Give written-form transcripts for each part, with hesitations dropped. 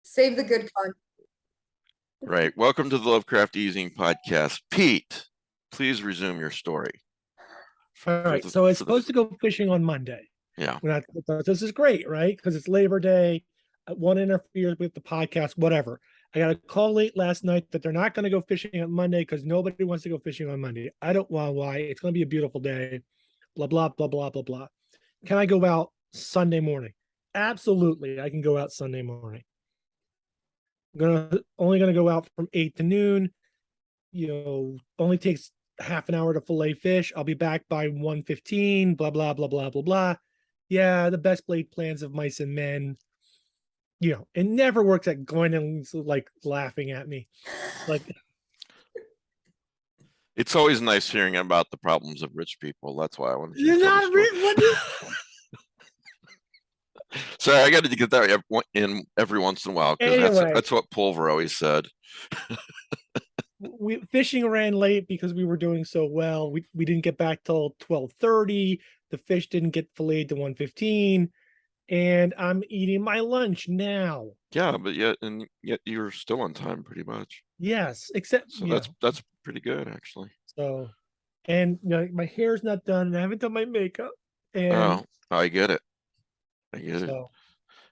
Save the good content. Right. Welcome to the Lovecraft Easing Podcast. Pete, please resume your story. All right. So it's supposed to go fishing on Monday. Yeah. This is great, right? Because it's Labor Day. I want to interfere with the podcast, whatever. I got a call late last night that they're not going to go fishing on Monday because nobody wants to go fishing on Monday. I don't know why. It's going to be a beautiful day. Blah, blah, blah, blah, blah, blah. Can I go out Sunday morning? Absolutely. I can go out Sunday morning. Only gonna go out from 8 to noon. Only takes half an hour to fillet fish. I'll be back by 1:15. Blah blah blah blah blah blah. Yeah, the best laid plans of mice and men. It never works. At Gwendolyn's like laughing at me, like it's always nice hearing about the problems of rich people. That's why I want to. You're not rich. Sorry, I got to get that in every once in a while because anyway, that's what Pulver always said. Fishing ran late because we were doing so well. We didn't get back till 12:30. The fish didn't get filleted to 1:15, and I'm eating my lunch now. Yeah, but yet you're still on time pretty much. Yes, except so that's pretty good actually. So, and my hair's not done, and I haven't done my makeup. And I get it. It.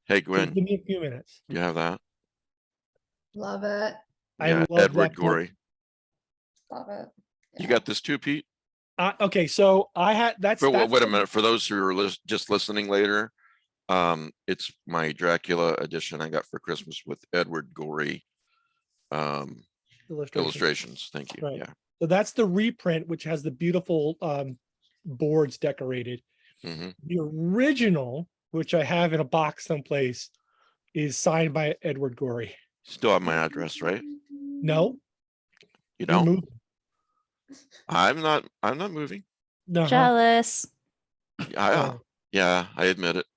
Hey, Gwen. Give me a few minutes. You have that? Love it. Yeah, I love Edward Gorey. Love it. Yeah. You got this too, Pete? Okay, so I had that's. Wait a minute. For those who are just listening later, it's my Dracula edition I got for Christmas with Edward Gorey illustrations. Thank you. Right. Yeah. So that's the reprint, which has the beautiful boards decorated. Mm-hmm. The original, which I have in a box someplace, is signed by Edward Gorey. Still have my address, right? No. You don't? I'm not moving. No. Jealous. Yeah, I admit it.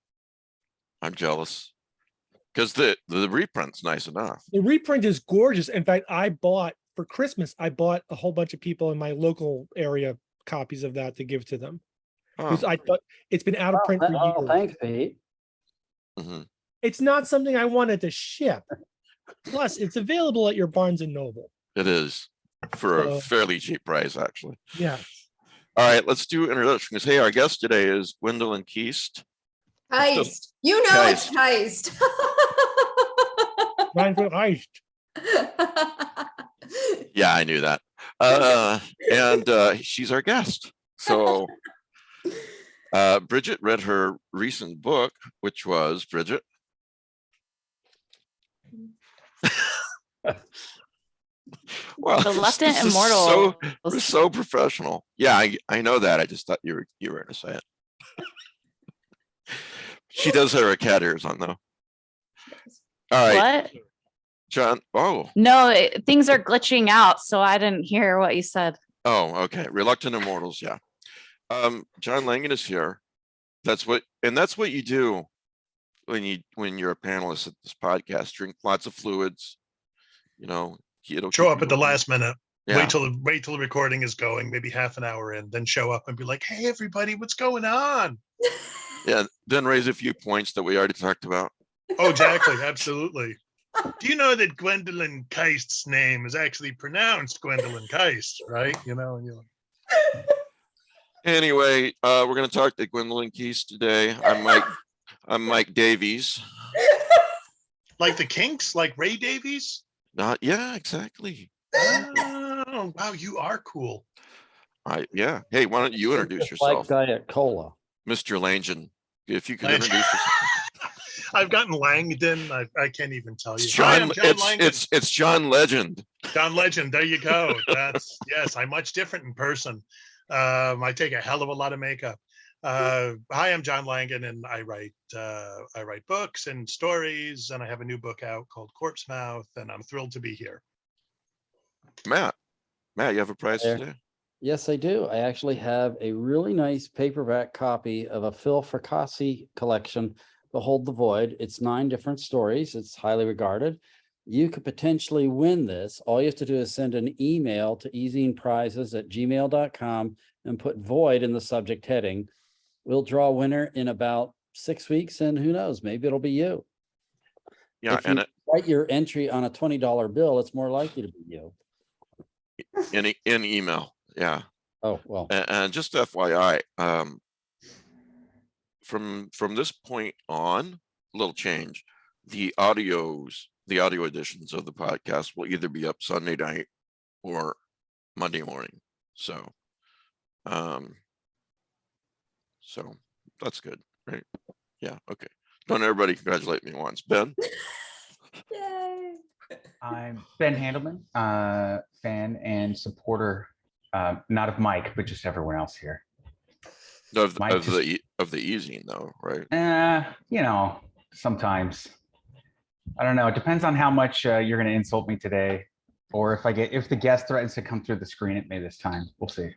I'm jealous. Because the reprint's nice enough. The reprint is gorgeous. In fact, for Christmas, I bought a whole bunch of people in my local area copies of that to give to them. Because I thought it's been out of print for years. Thanks, Pete. Mm-hmm. It's not something I wanted to ship. Plus, it's available at your Barnes and Noble. It is for a fairly cheap price, actually. Yeah. All right, let's do introductions. Hey, our guest today is Gwendolyn Kiste. Heist. It's Heist. Heist. Yeah, I knew that. And she's our guest. So Bridget read her recent book, which was Bridget. Well, Reluctant Immortals. We're so professional. Yeah, I know that. I just thought you were going to say it. She does have her cat ears on though. All right. What? John. Oh. No, things are glitching out, so I didn't hear what you said. Oh, okay. Reluctant Immortals. Yeah. John Langan is here. That's what you do when you're a panelist at this podcast. Drink lots of fluids. It'll show up at the last minute. Yeah. Wait till the recording is going, maybe half an hour in, then show up and be like, "Hey, everybody, what's going on?" Yeah. Then raise a few points that we already talked about. Oh, exactly. Absolutely. Do you know that Gwendolyn Kiste's name is actually pronounced Gwendolyn Kiste, right? Anyway, we're going to talk to Gwendolyn Kiste today. I'm Mike Davies. Like the Kinks, like Ray Davies? Yeah, exactly. Oh, wow, you are cool. Yeah. Hey, why don't you introduce yourself? Like Diet Cola. Mr. Langdon, if you could introduce yourself. I've gotten Langdon. I can't even tell you. It's John Legend. John Legend. There you go. Yes. I'm much different in person. I take a hell of a lot of makeup. Hi, I'm John Langan, and I write books and stories, and I have a new book out called Corpse Mouth, and I'm thrilled to be here. Matt, you have a prize today? Yes, I do. I actually have a really nice paperback copy of a Phil Fracassi collection, Behold the Void. It's 9 different stories. It's highly regarded. You could potentially win this. All you have to do is send an email to easingprizes@gmail.com and put Void in the subject heading. We'll draw a winner in about 6 weeks, and who knows, maybe it'll be you. Yeah, write your entry on a $20 bill, it's more likely to be you. in email. Yeah. Oh, well, And just FYI, from this point on, little change. The audio editions of the podcast will either be up Sunday night or Monday morning. So that's good, right? Yeah. Okay. Don't everybody congratulate me once. Ben? Yay. I'm Ben Handelman, fan and supporter, not of Mike, but just everyone else here. Of Mike the easing though, right? You know, sometimes. I don't know. It depends on how much you're going to insult me today, or if the guest threatens to come through the screen at me this time. We'll see.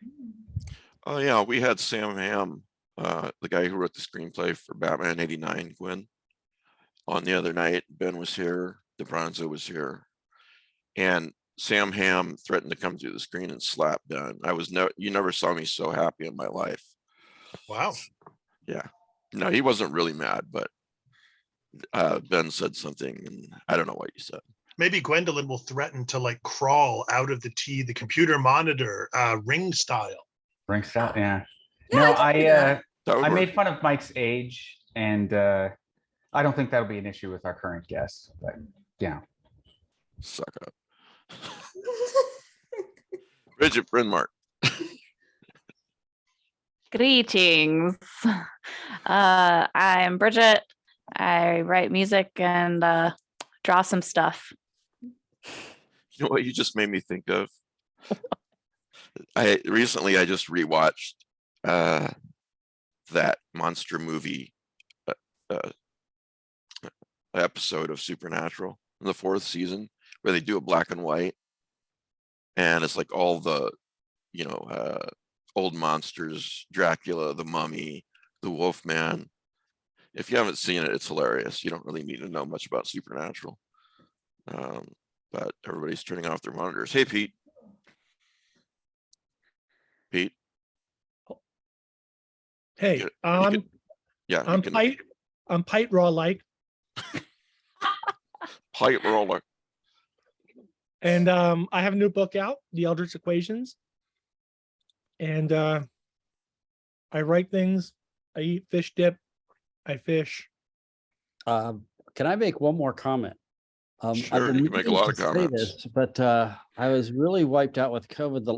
Oh yeah, we had Sam Ham, the guy who wrote the screenplay for Batman '89, Gwen, on the other night. Ben was here, DeBronzo was here, and Sam Ham threatened to come through the screen and slap Ben. You never saw me so happy in my life. Wow. Yeah, no, he wasn't really mad, but Ben said something, and I don't know what you said. Maybe Gwendolyn will threaten to like crawl out of the computer monitor, ring style. Ring style, yeah. Yeah, No, I can do that. That would I work. made fun of Mike's age, and I don't think that'll be an issue with our current guest. But yeah, Suck up. Bridget Brynmart. Greetings. I'm Bridget. I write music and draw some stuff. You know what you just made me think of? I just rewatched that monster movie episode of Supernatural in the 4th season, where they do a black and white, and it's like all the old monsters, Dracula, the Mummy, the Wolfman. If you haven't seen it, it's hilarious. You don't really need to know much about Supernatural, but everybody's turning off their monitors. Hey, Pete. Hey, You I'm could- yeah, I'm Pite Raw like, pipe roller. and I have a new book out, The Eldritch Equations, and I write things. I eat fish dip. I fish. can I make one more comment? Sure, you can make a lot of comments. But I was really wiped out with COVID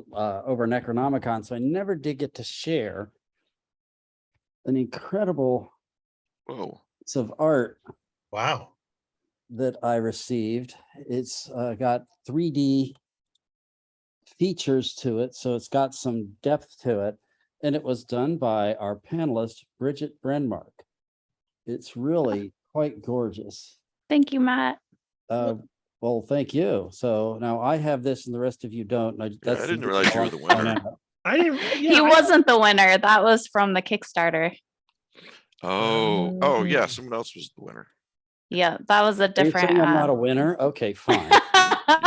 over Necronomicon, so I never did get to share an incredible Whoa. piece of art Wow. that I received. It's got 3D features to it, so it's got some depth to it, and it was done by our panelist, Bridget Brenmark. It's really quite gorgeous. Thank you, Matt. Well, thank you. So now I have this and the rest of you don't. I didn't realize you were the winner. I didn't. Yeah, He I- wasn't the winner. That was from the Kickstarter. Oh yeah, someone else was the winner. Yeah, that was a Are you different. saying I'm not a winner? Okay, fine.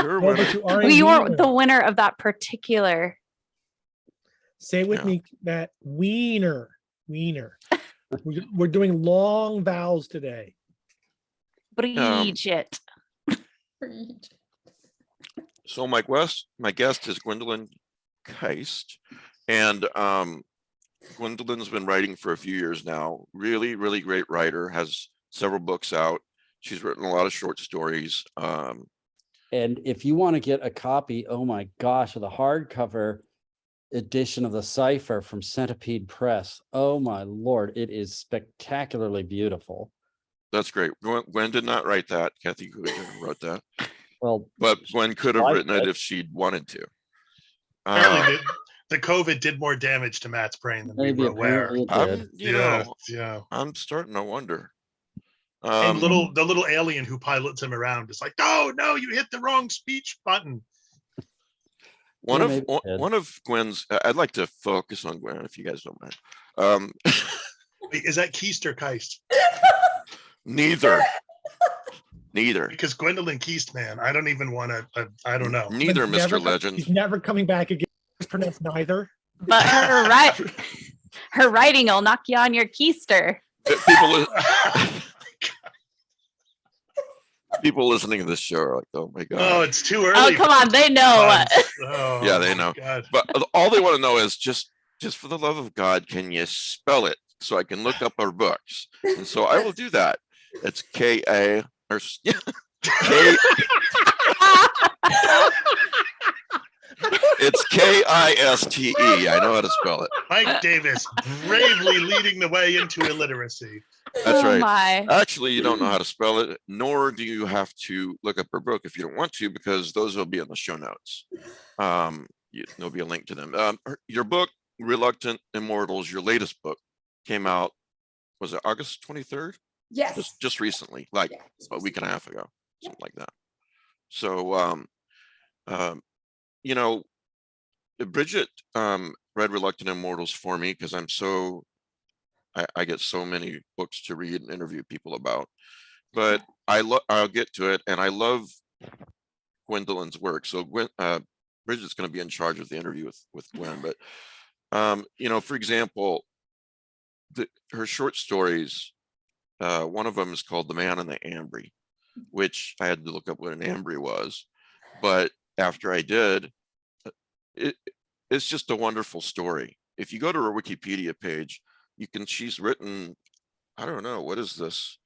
You're a No, winner. but you are. We were winner. the winner of that particular. Say it with Yeah. me, Matt. Wiener. We're doing long vowels today. Bridget. So my guest is Gwendolyn Kiste, and Gwendolyn's been writing for a few years now. Really, really great writer. Has several books out. She's written a lot of short stories. And if you want to get a copy, oh my gosh, of the hardcover edition of the Cipher from Centipede Press. Oh my Lord, it is spectacularly beautiful. That's great. Gwen did not write that. Kathy Goodwin wrote that, Well, but Gwen could have liked written it it. if she'd wanted to. Apparently, the COVID did more damage to Matt's brain than we maybe were aware. apparently it did. Yeah. I'm starting to wonder. And the little alien who pilots him around is like, no, you hit the wrong speech button. One Yeah, of maybe it did. one of Gwen's. I'd like to focus on Gwen if you guys don't mind. Wait, is that Kiste or Kiste? Neither. Because Gwendolyn Kiste, man, I don't even want to. I don't know. Neither, But never Mr. co- Legend. He's never coming back again. It's pronounced neither. But her writing will knock you on your keister. People. People listening to this show are like, oh my Oh, god. it's too early. Oh, come on. They know. Oh, Yeah, they my know. God. But all they want to know is just for the love of God, can you spell it so I can look up our books? And so I will do that. It's K-A or K. It's K-I-S-T-E. I know how to spell it. Mike Davis bravely leading the way into illiteracy. That's Oh right. my. Actually, you don't know how to spell it, nor do you have to look up her book if you don't want to, because those will be in the show notes. There'll be a link to them. Your book, Reluctant Immortals, your latest book, came out, was it August 23rd? Yes. Just recently, like Yeah, a week and a half ago, Yeah. something like that. So, you know, Bridget read Reluctant Immortals for me because I get so many books to read and interview people about, but I'll get to it, and I love Gwendolyn's work. So Bridget's going to be in charge of the interview with Gwen, but you know, for example, her short stories, one of them is called The Man and the Ambry, which I had to look up what an ambry was, but after I did, it's just a wonderful story. If you go to her Wikipedia page, she's written, I don't know, what is this?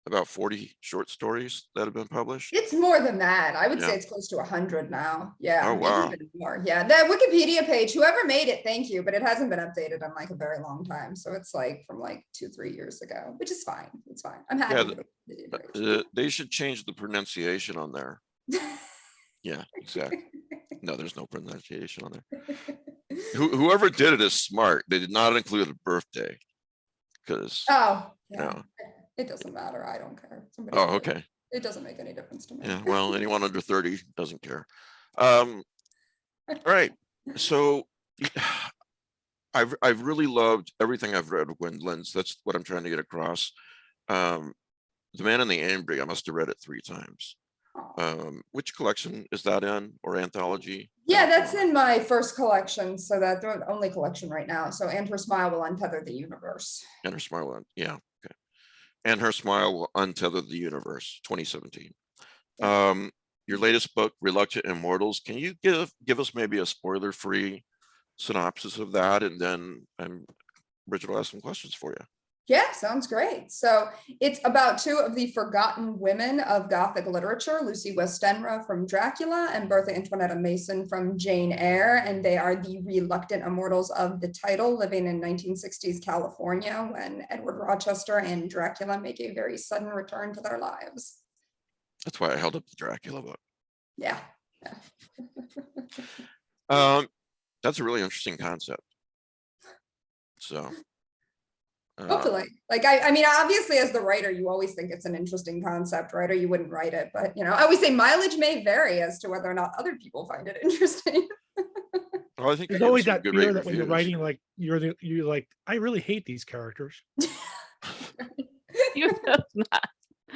About 40 short stories that have been published. It's more than that. I would say Yeah. it's close to 100 now. Yeah, Oh, maybe wow. even more. Yeah, that Wikipedia page, whoever made it, thank you, but it hasn't been updated in like a very long time. So it's like from like 2-3 years ago, which is fine. It's fine. I'm happy Yeah, with the Wikipedia page. They should change the pronunciation on there. Yeah, exactly. No, there's no pronunciation on there. Whoever did it is smart. They did not include a birthday because, Oh, yeah. no. It doesn't matter. I don't care. Somebody Oh, did it. okay. It doesn't make any difference to me. Yeah, well, anyone under 30 doesn't care. All right. So I've really loved everything I've read of Gwendolyn's. That's what I'm trying to get across. The Man and the Ambry, I must have read it 3 times. Which collection is that in, or anthology? Yeah, that's in my first collection. So that's the only collection right now. So And Her Smile Will Untether the Universe. And Her Smile, yeah, okay. And Her Smile Will Untether the Universe, 2017. Your latest book, Reluctant Immortals, can you give us maybe a spoiler-free synopsis of that, and then Bridget will ask some questions for you. Yeah, sounds great. So it's about 2 of the forgotten women of Gothic literature, Lucy Westenra from Dracula and Bertha Antoinetta Mason from Jane Eyre. And they are the reluctant immortals of the title, living in 1960s California when Edward Rochester and Dracula make a very sudden return to their lives. That's why I held up the Dracula book. Yeah. That's a really interesting concept. So Hopefully, like, I mean, obviously, as the writer, you always think it's an interesting concept, right? Or you wouldn't write it. But, you know, I always say mileage may vary as to whether or not other people find it interesting. well, I think There's you get always some that good fear rate that when you're reviews. writing, like you're like, I really hate these characters, You know not.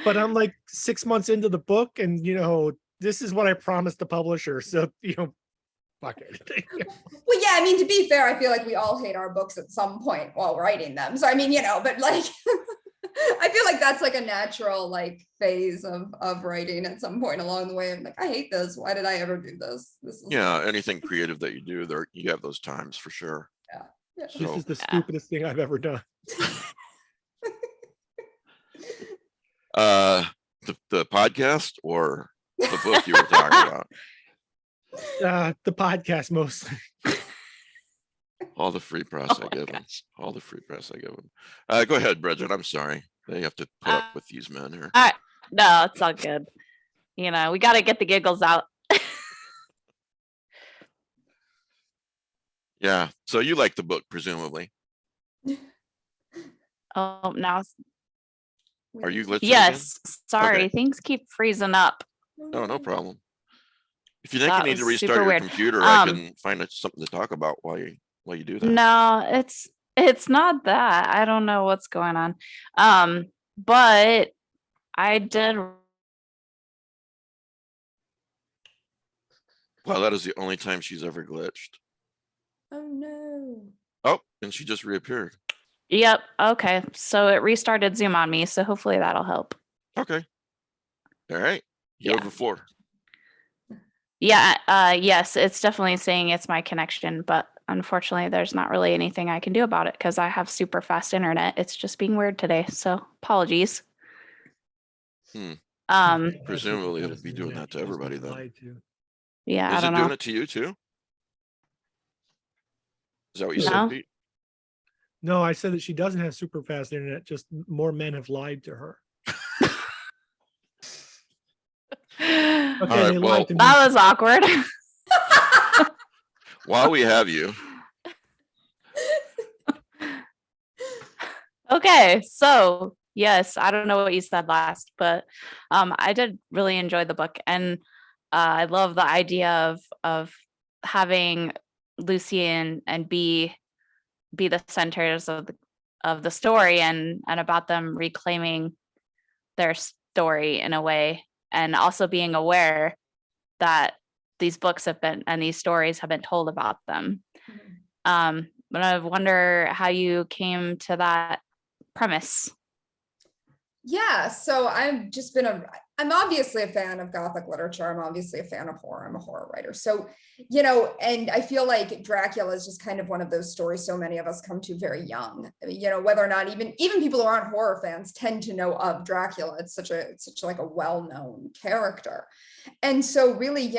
but I'm like 6 months into the book, and you know, this is what I promised the publisher. So you know, fuck it. Well, yeah, I mean, to be fair, I feel like we all hate our books at some point while writing them. So, I mean, you know, but like, I feel like that's like a natural like phase of writing at some point along the way. I'm like, I hate this. Why did I ever do this? This is Yeah, anything creative that you do, there you have those times for sure. Yeah. This So is the stupidest thing I've ever done. the podcast or the book you were talking about? The podcast mostly. All the free press Oh I my give them. gosh. All the free press I give them. Go ahead, Bridget. I'm sorry. They have to put up with these men here. All right. No, it's all good. You know, we got to get the giggles out. Yeah. So you like the book, presumably. Oh, now, Are you glitching again? yes. Sorry, Okay. things keep freezing up. Oh, no problem. If you think That you need to was restart super your weird. computer, I can find something to talk about while you do that. No, it's not that. I don't know what's going on. But I did. Well, that is the only time she's ever glitched. Oh no. Oh, and she just reappeared. Yep. Okay. So it restarted Zoom on me. So hopefully that'll help. Okay. All right, you Yeah. have the floor. Yeah, yes, it's definitely saying it's my connection, but unfortunately there's not really anything I can do about it because I have super fast internet. It's just being weird today, so apologies. Hmm. Presumably it'll be doing that to everybody then. Yeah, I Is it don't doing know. it to you too? Is that what you No. said, Pete? No, I said that she doesn't have super fast internet, just more men have lied to her. Okay, All right, they well- lied to me. That was awkward. While we have you, Okay, so yes, I don't know what you said last, but I did really enjoy the book, and I love the idea of having Lucy and be the centers of the story and about them reclaiming their story in a way, and also being aware that these books have been and these stories have been told about them. But I wonder how you came to that premise. Yeah, so I'm obviously a fan of Gothic literature. I'm obviously a fan of horror. I'm a horror writer. So, and I feel like Dracula is just kind of one of those stories so many of us come to very young. I mean, whether or not even people who aren't horror fans tend to know of Dracula. It's such like a well-known character. And so really,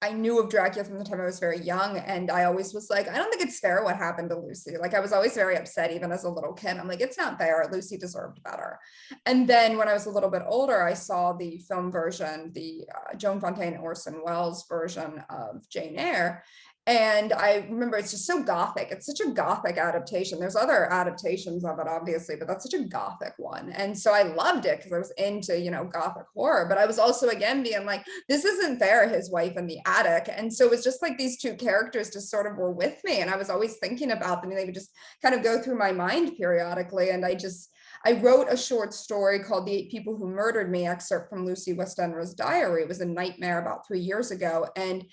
I knew of Dracula from the time I was very young, and I always was like, I don't think it's fair what happened to Lucy. Like, I was always very upset, even as a little kid. I'm like, it's not fair. Lucy deserved better. And then when I was a little bit older, I saw the film version, the Joan Fontaine Orson Welles version of Jane Eyre. And I remember it's just so gothic. It's such a gothic adaptation. There's other adaptations of it, obviously, but that's such a gothic one. And so I loved it because I was into, gothic horror. But I was also, again, being like, this isn't fair, his wife in the attic. And so it was just like these two characters just sort of were with me. And I was always thinking about them. And they would just kind of go through my mind periodically. And I wrote a short story called The 8 People Who Murdered Me, excerpt from Lucy Westenra's diary. It was a nightmare about 3 years ago. And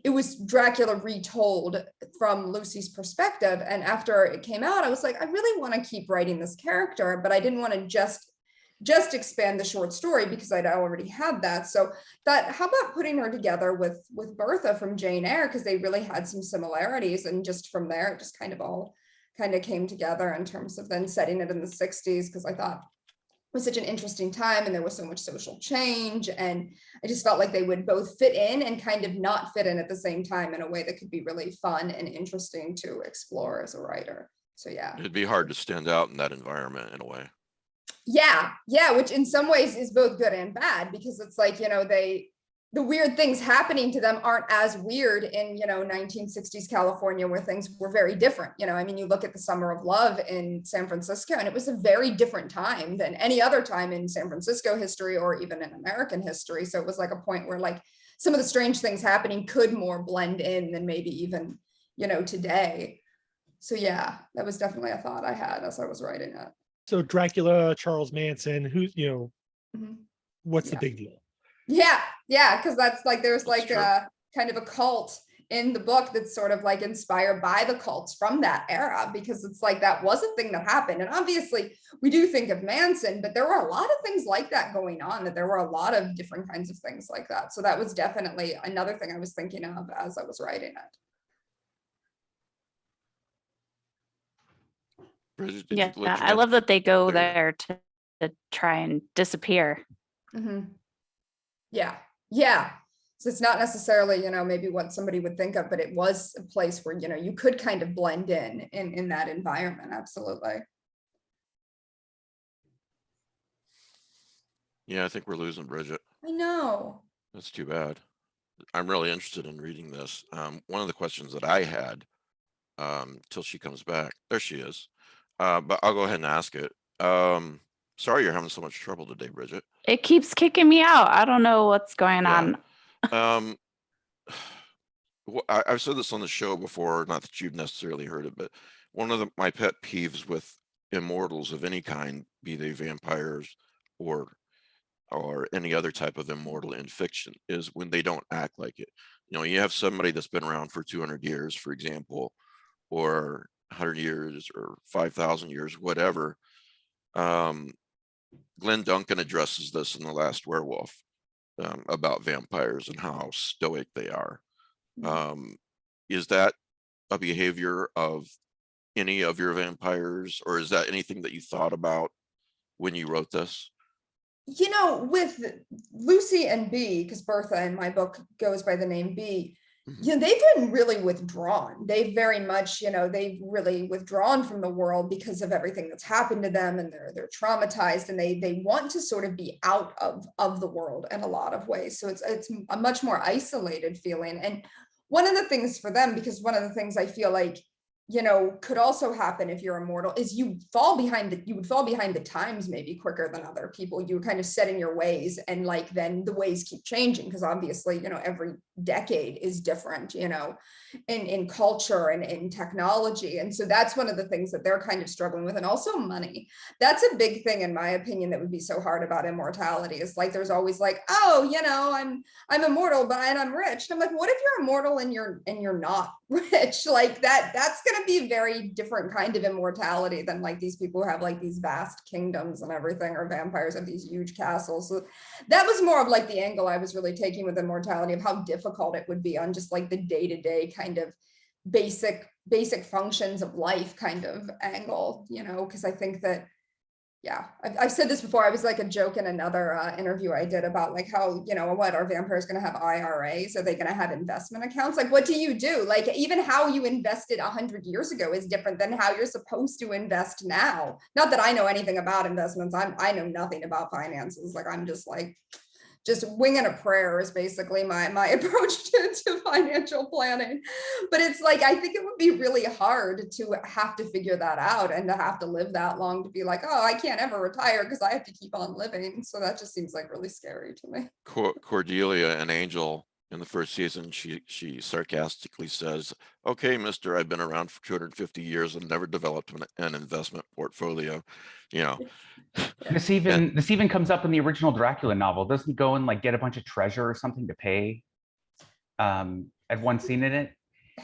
it was Dracula retold from Lucy's perspective. And after it came out, I was like, I really want to keep writing this character, but I didn't want to just expand the short story because I'd already had that. So how about putting her together with Bertha from Jane Eyre, because they really had some similarities. And just from there, it just kind of came together in terms of then setting it in the 60s, because I thought was such an interesting time and there was so much social change, and I just felt like they would both fit in and kind of not fit in at the same time in a way that could be really fun and interesting to explore as a writer. So yeah, it'd be hard to stand out in that environment in a way. Yeah, which in some ways is both good and bad, because it's like, the weird things happening to them aren't as weird in 1960s California, where things were very different. I mean, you look at the Summer of Love in San Francisco, and it was a very different time than any other time in San Francisco history or even in American history. So it was like a point where like some of the strange things happening could more blend in than maybe even today. So yeah, that was definitely a thought I had as I was writing it. So Dracula, Charles Manson, who's what's the Yeah. big deal? Yeah, because that's like there's like true. a kind of a cult in the book that's sort of like inspired by the cults from that era, because it's like that was a thing that happened. And obviously we do think of Manson, but there were a lot of things like that going on, that there were a lot of different kinds of things like that. So that was definitely another thing I was thinking of as I was writing it. Bridget, did Yeah, you let you I love that they go There you go. there to try and disappear. Mhm. Yeah. So it's not necessarily, maybe what somebody would think of, but it was a place where, you could kind of blend in that environment. Absolutely. Yeah, I think we're losing Bridget. I know. That's too bad. I'm really interested in reading this. One of the questions that I had, till she comes back, there she is. But I'll go ahead and ask it. Sorry you're having so much trouble today, Bridget. It keeps kicking me out. I don't know what's going Yeah. on. I've said this on the show before, not that you've necessarily heard it, but one of my pet peeves with immortals of any kind, be they vampires or any other type of immortal in fiction, is when they don't act like it. You have somebody that's been around for 200 years, for example, or 100 years or 5,000 years, whatever. Glenn Duncan addresses this in The Last Werewolf, about vampires and how stoic they are. Is that a behavior of any of your vampires, or is that anything that you thought about when you wrote this? You know, with Lucy and B, because Bertha in my book goes by the name B, you know, they've been really withdrawn. They've very much, you know, they've really withdrawn from the world because of everything that's happened to them, and they're traumatized, and they want to sort of be out of the world in a lot of ways. So it's a much more isolated feeling. And one of the things for them, because one of the things I feel like, you know, could also happen if you're immortal, is you would fall behind the times maybe quicker than other people. You kind of set in your ways, and like then the ways keep changing, because obviously, you know, every decade is different, you know, in culture and in technology. And so that's one of the things that they're kind of struggling with. And also money. That's a big thing, in my opinion, that would be so hard about immortality. Is like there's always like, oh, you know, I'm immortal, but and I'm rich. And I'm like, what if you're immortal and you're not rich? Like that's going to be a very different kind of immortality than like these people who have like these vast kingdoms and everything, or vampires have these huge castles. So that was more of like the angle I was really taking with immortality, of how difficult it would be on just like the day-to-day kind of basic functions of life kind of angle, you know, because I think that, yeah, I've said this before. I was like a joke in another interview I did about like how, you know, what are vampires going to have IRAs? Are they going to have investment accounts? Like, what do you do? Like, even how you invested 100 years ago is different than how you're supposed to invest now. Not that I know anything about investments. I know nothing about finances. Like, I'm just like, just winging a prayer is basically my approach to financial planning. But it's like, I think it would be really hard to have to figure that out, and to have to live that long to be like, oh, I can't ever retire because I have to keep on living. So that just seems like really scary to me. Cordelia, an angel in the first season, she sarcastically says, okay, mister, I've been around for 250 years and never developed an investment portfolio, you know. This even comes up in the original Dracula novel. Doesn't he go and like get a bunch of treasure or something to pay at one scene in it?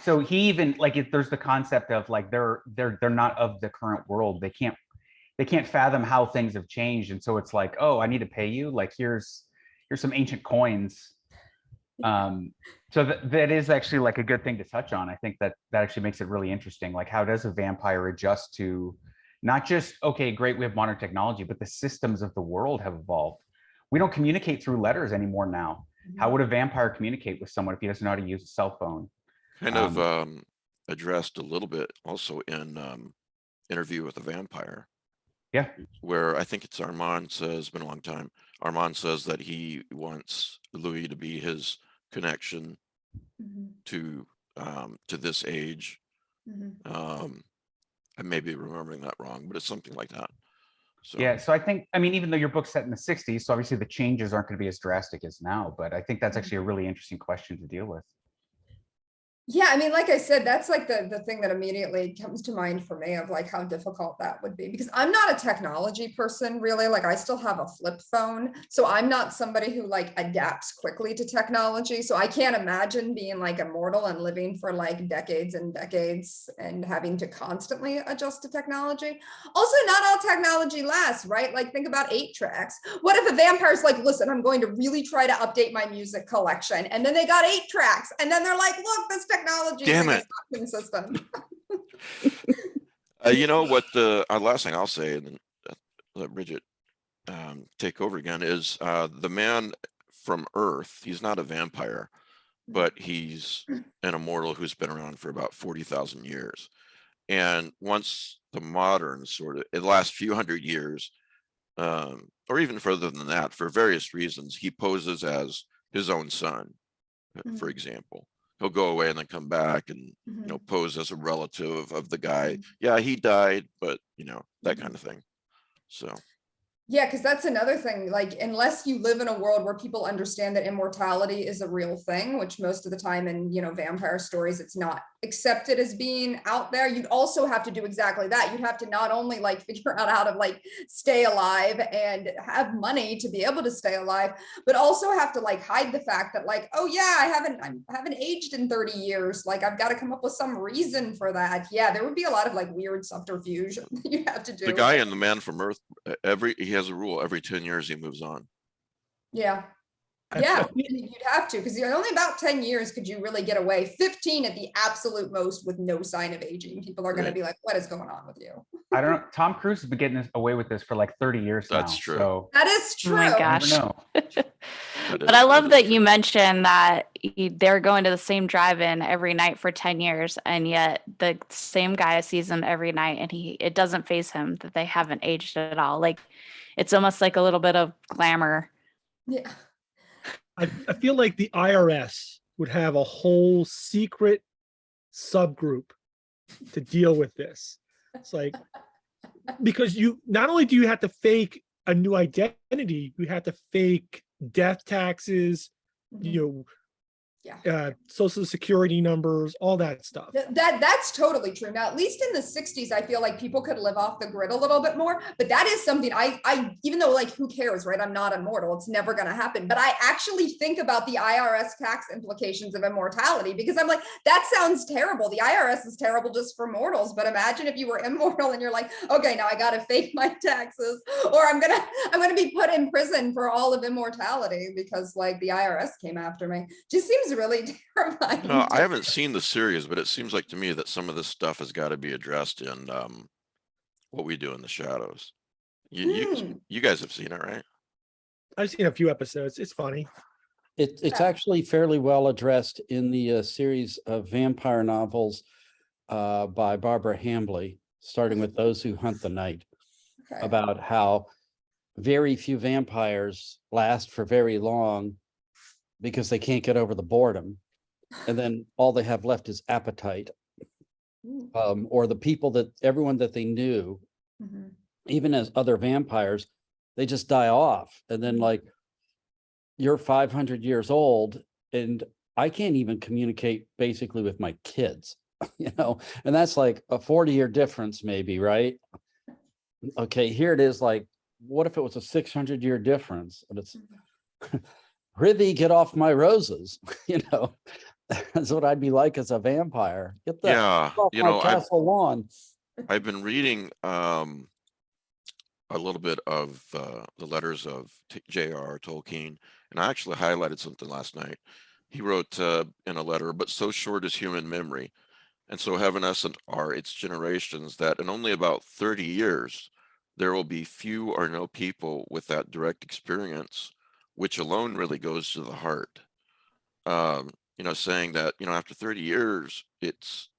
So he even like there's the concept of like they're not of the current world. They can't fathom how things have changed, and so it's like, oh, I need to pay you. Like here's some ancient coins. So that is actually like a good thing to touch on. I think that actually makes it really interesting. Like, how does a vampire adjust to not just, okay, great, we have modern technology, but the systems of the world have evolved. We don't communicate through letters anymore now. How would a vampire communicate with someone if he doesn't know how to use a cell phone? Kind of addressed a little bit also in Interview with a Vampire. Yeah. Where I think it's Armand says, been a long time, Armand says that he wants Louis to be his connection to this age. I may be remembering that wrong, but it's something like that. So yeah, so I think, I mean, even though your book's set in the 60s, so obviously the changes aren't going to be as drastic as now, but I think that's actually a really interesting question to deal with. Yeah, I mean, like I said, that's like the thing that immediately comes to mind for me, of like how difficult that would be, because I'm not a technology person really. Like, I still have a flip phone, so I'm not somebody who like adapts quickly to technology. So I can't imagine being like immortal and living for like decades and decades and having to constantly adjust to technology. Also, not all technology lasts, right? Like, think about 8-tracks. What if a vampire's like, listen, I'm going to really try to update my music collection, and then they got 8 tracks, and then they're like, look, this technology damn thing it is not consistent. you know what, the last thing I'll say, and then let Bridget take over again, is the man from Earth, he's not a vampire, but he's an immortal who's been around for about 40,000 years. And once the modern sort of, in the last few hundred years, or even further than that, for various reasons, he poses as his own son, for example. He'll go away and then come back and, you know, pose as a relative of the guy. Yeah, he died, but, you know, that kind of thing. So. Yeah, because that's another thing, like, unless you live in a world where people understand that immortality is a real thing, which most of the time in, you know, vampire stories, it's not accepted as being out there, you'd also have to do exactly that. You'd have to not only like figure out how to like stay alive and have money to be able to stay alive, but also have to like hide the fact that like, oh yeah, I haven't aged in 30 years. Like, I've got to come up with some reason for that. Yeah, there would be a lot of like weird subterfuge that you have to do. The guy in The Man from Earth, he has a rule, every 10 years he moves on. Yeah. Yeah, you'd have to, because only about 10 years could you really get away. 15 at the absolute most with no sign of aging. People are going to be like, what is going on with you? I don't know. Tom Cruise has been getting away with this for like 30 years now. That's true. So That is Oh true. my you gosh. never know. But I love that you mentioned that they're going to the same drive-in every night for 10 years, and yet the same guy sees them every night, and it doesn't faze him that they haven't aged at all. Like, it's almost like a little bit of glamour. Yeah. I feel like the IRS would have a whole secret subgroup to deal with this. It's like, because you not only do you have to fake a new identity, you have to fake death taxes, you know, social security numbers, all that stuff. That's totally true. Now, at least in the 60s, I feel like people could live off the grid a little bit more, but that is something I even though, like, who cares, right? I'm not immortal. It's never going to happen. But I actually think about the IRS tax implications of immortality, because I'm like, that sounds terrible. The IRS is terrible just for mortals, but imagine if you were immortal and you're like, okay, now I got to fake my taxes, or I'm going to be put in prison for all of immortality because, like, the IRS came after me. Just seems really terrifying. No, I haven't seen the series, but it seems like to me that some of this stuff has got to be addressed in What We Do in the Shadows. You guys have seen it, right? I've seen a few episodes. It's funny. It's actually fairly well addressed in the series of vampire novels by Barbara Hambly, starting with Those Who Hunt the Night, about how very few vampires last for very long because they can't get over the boredom. And then all they have left is appetite. Or the people everyone that they knew, even as other vampires, they just die off. And then, like, you're 500 years old and I can't even communicate basically with my kids, you know, and that's like a 40-year difference maybe, right? Okay, here it is, like, what if it was a 600-year difference? And it's Prithee, get off my roses, you know. That's what I'd be like as a vampire. Get the off my castle lawn. I've been reading a little bit of the letters of J.R.R. Tolkien, and I actually highlighted something last night. He wrote in a letter, but so short is human memory, and so evanescent are its generations, that in only about 30 years, there will be few or no people with that direct experience, which alone really goes to the heart. You know, saying that, you know, after 30 years, it's,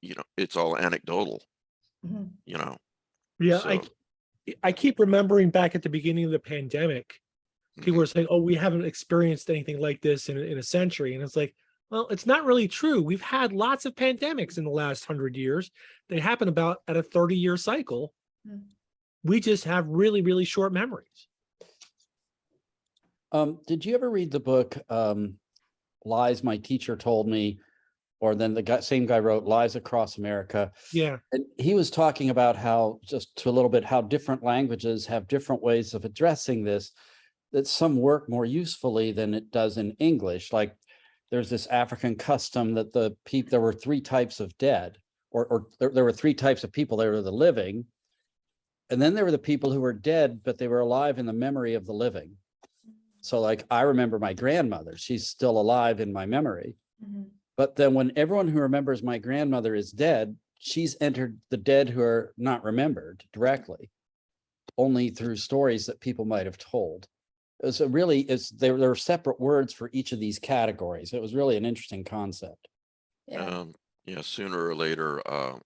you know, it's all anecdotal, you know. Yeah, so, I keep remembering back at the beginning of the pandemic, people were saying, oh, we haven't experienced anything like this in a century. And it's like, well, it's not really true. We've had lots of pandemics in the last 100 years. They happen about at a 30-year cycle. We just have really, really short memories. Did you ever read the book Lies My Teacher Told Me? Or then the same guy wrote Lies Across America. Yeah. And he was talking about how, just to a little bit, how different languages have different ways of addressing this, that some work more usefully than it does in English. Like, there's this African custom that there were 3 types of dead, or there were 3 types of people. There were the living, and then there were the people who were dead, but they were alive in the memory of the living. So, like, I remember my grandmother, she's still alive in my memory. But then when everyone who remembers my grandmother is dead, she's entered the dead who are not remembered directly, only through stories that people might have told. So really, there were separate words for each of these categories. It was really an interesting concept. yeah, sooner or later,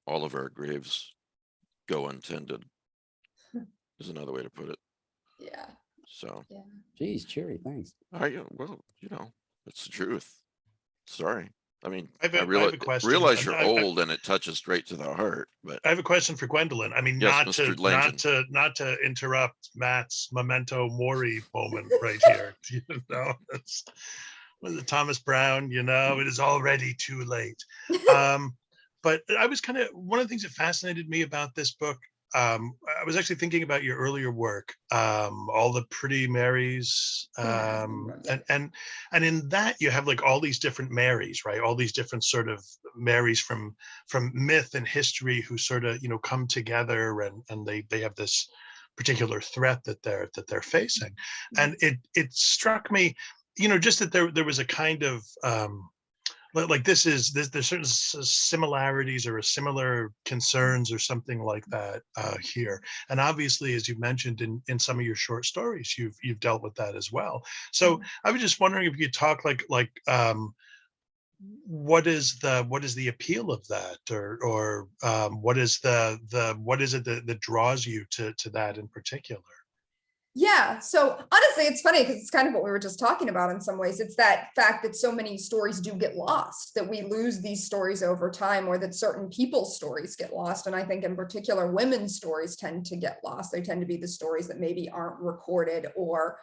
all of our graves go untended, is another way to put it. Yeah. So. Yeah. Geez, cheery, thanks. Well, you know, it's the truth. Sorry. I mean, I have a question. realize you're old and it touches straight to the heart, but I have a question for Gwendolyn. I mean, yes, not to interrupt Matt's memento mori moment right here. You know, it's with the Thomas Brown, you know, it is already too late. But I was one of the things that fascinated me about this book, I was actually thinking about your earlier work, all the Pretty Marys, and in that you have, like, all these different Marys, right? All these different sort of Marys from myth and history who sort of, you know, come together and they have this particular threat that they're facing. And it struck me, you know, just that there was a kind of like there's certain similarities or similar concerns or something like that here. And obviously, as you mentioned in some of your short stories, you've dealt with that as well. So I was just wondering if you could talk what is the appeal of that, or what is what is it that draws you to that in particular? Yeah, so honestly, it's funny because it's kind of what we were just talking about in some ways. It's that fact that so many stories do get lost, that we lose these stories over time, or that certain people's stories get lost. And I think in particular, women's stories tend to get lost. They tend to be the stories that maybe aren't recorded, or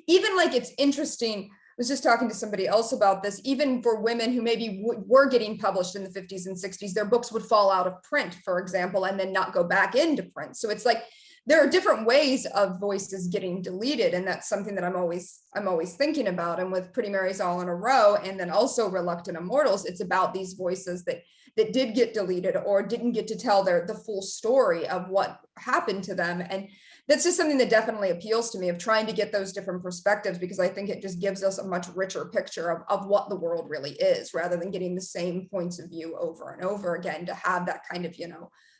even like it's interesting. I was just talking to somebody else about this, even for women who maybe were getting published in the 50s and 60s, their books would fall out of print, for example, and then not go back into print. So it's like, there are different ways of voices getting deleted, and that's something that I'm always thinking about. And with Pretty Mary's All in a Row, and then also Reluctant Immortals, it's about these voices that did get deleted or didn't get to tell the full story of what happened to them. And that's just something that definitely appeals to me, of trying to get those different perspectives, because I think it just gives us a much richer picture of what the world really is, rather than getting the same points of view over and over again. To have that kind of,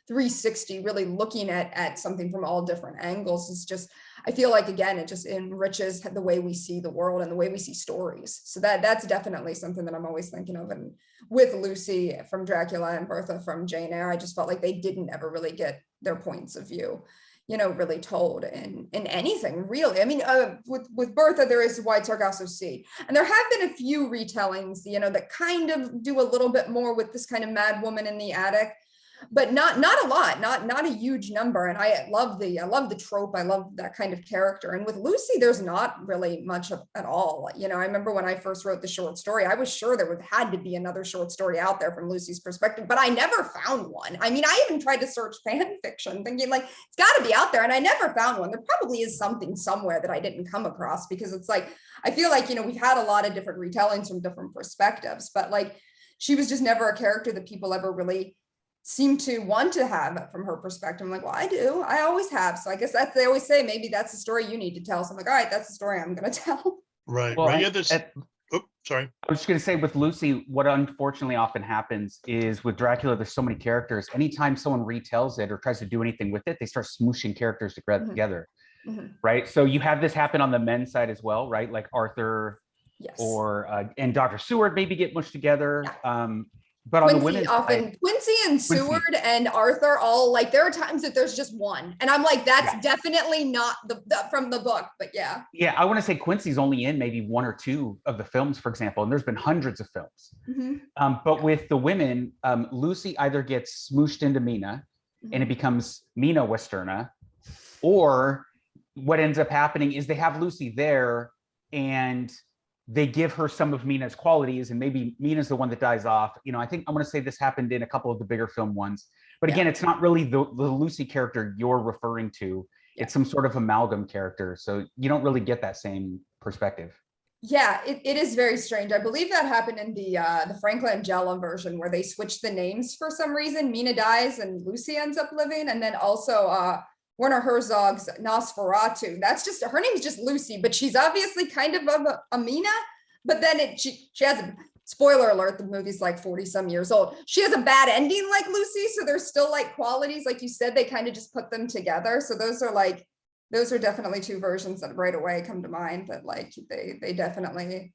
360, really looking at something from all different angles is just, I feel like, again, it just enriches the way we see the world and the way we see stories. So that's definitely something that I'm always thinking of. And with Lucy from Dracula and Bertha from Jane Eyre, I just felt like they didn't ever really get their points of view, really told in anything, really. I mean, with Bertha, there is Wide Sargasso Sea, and there have been a few retellings, that kind of do a little bit more with this kind of mad woman in the attic, but not a lot, not a huge number. And I love the trope. I love that kind of character. And with Lucy, there's not really much at all. I remember when I first wrote the short story, I was sure there had to be another short story out there from Lucy's perspective, but I never found one. I mean, I even tried to search fan fiction, thinking like, it's got to be out there, and I never found one. There probably is something somewhere that I didn't come across, because it's like, I feel like, we've had a lot of different retellings from different perspectives, but like, she was just never a character that people ever really seem to want to have from her perspective. I'm like, well, I do. I always have. So I guess they always say, maybe that's the story you need to tell. So I'm like, all right, that's the story I'm going to tell. Right. Well, right. Yeah. Sorry. I was just going to say, with Lucy, what unfortunately often happens is with Dracula, there's so many characters. Anytime someone retells it or tries to do anything with it, they start smooshing characters together. Mm-hmm. Right. So you have this happen on the men's side as well, right? Like Arthur, yes, or and Dr. Seward maybe get mushed together. Yeah. But Quincy, on the women's side, Quincy and Seward and Arthur, all like, there are times that there's just one, and I'm like, that's definitely not the from the book. But yeah, I want to say Quincy's only in maybe one or two of the films, for example, and there's been hundreds of films. Mm-hmm. But with the women, Lucy either gets smooshed into Mina, and it becomes Mina Westerna, or what ends up happening is they have Lucy there and they give her some of Mina's qualities, and maybe Mina's the one that dies off. I think I'm going to say this happened in a couple of the bigger film ones, but again, it's not really the Lucy character you're referring to. It's some sort of amalgam character. So you don't really get that same perspective. Yeah, it is very strange. I believe that happened in the Frank Langella version, where they switched the names for some reason. Mina dies and Lucy ends up living. And then also Werner Herzog's Nosferatu. That's just, her name's just Lucy, but she's obviously kind of a Mina. But then she has a, spoiler alert, the movie's like 40 some years old. She has a bad ending like Lucy. So there's still like qualities, like you said, they kind of just put them together. So those are definitely two versions that right away come to mind, that like they definitely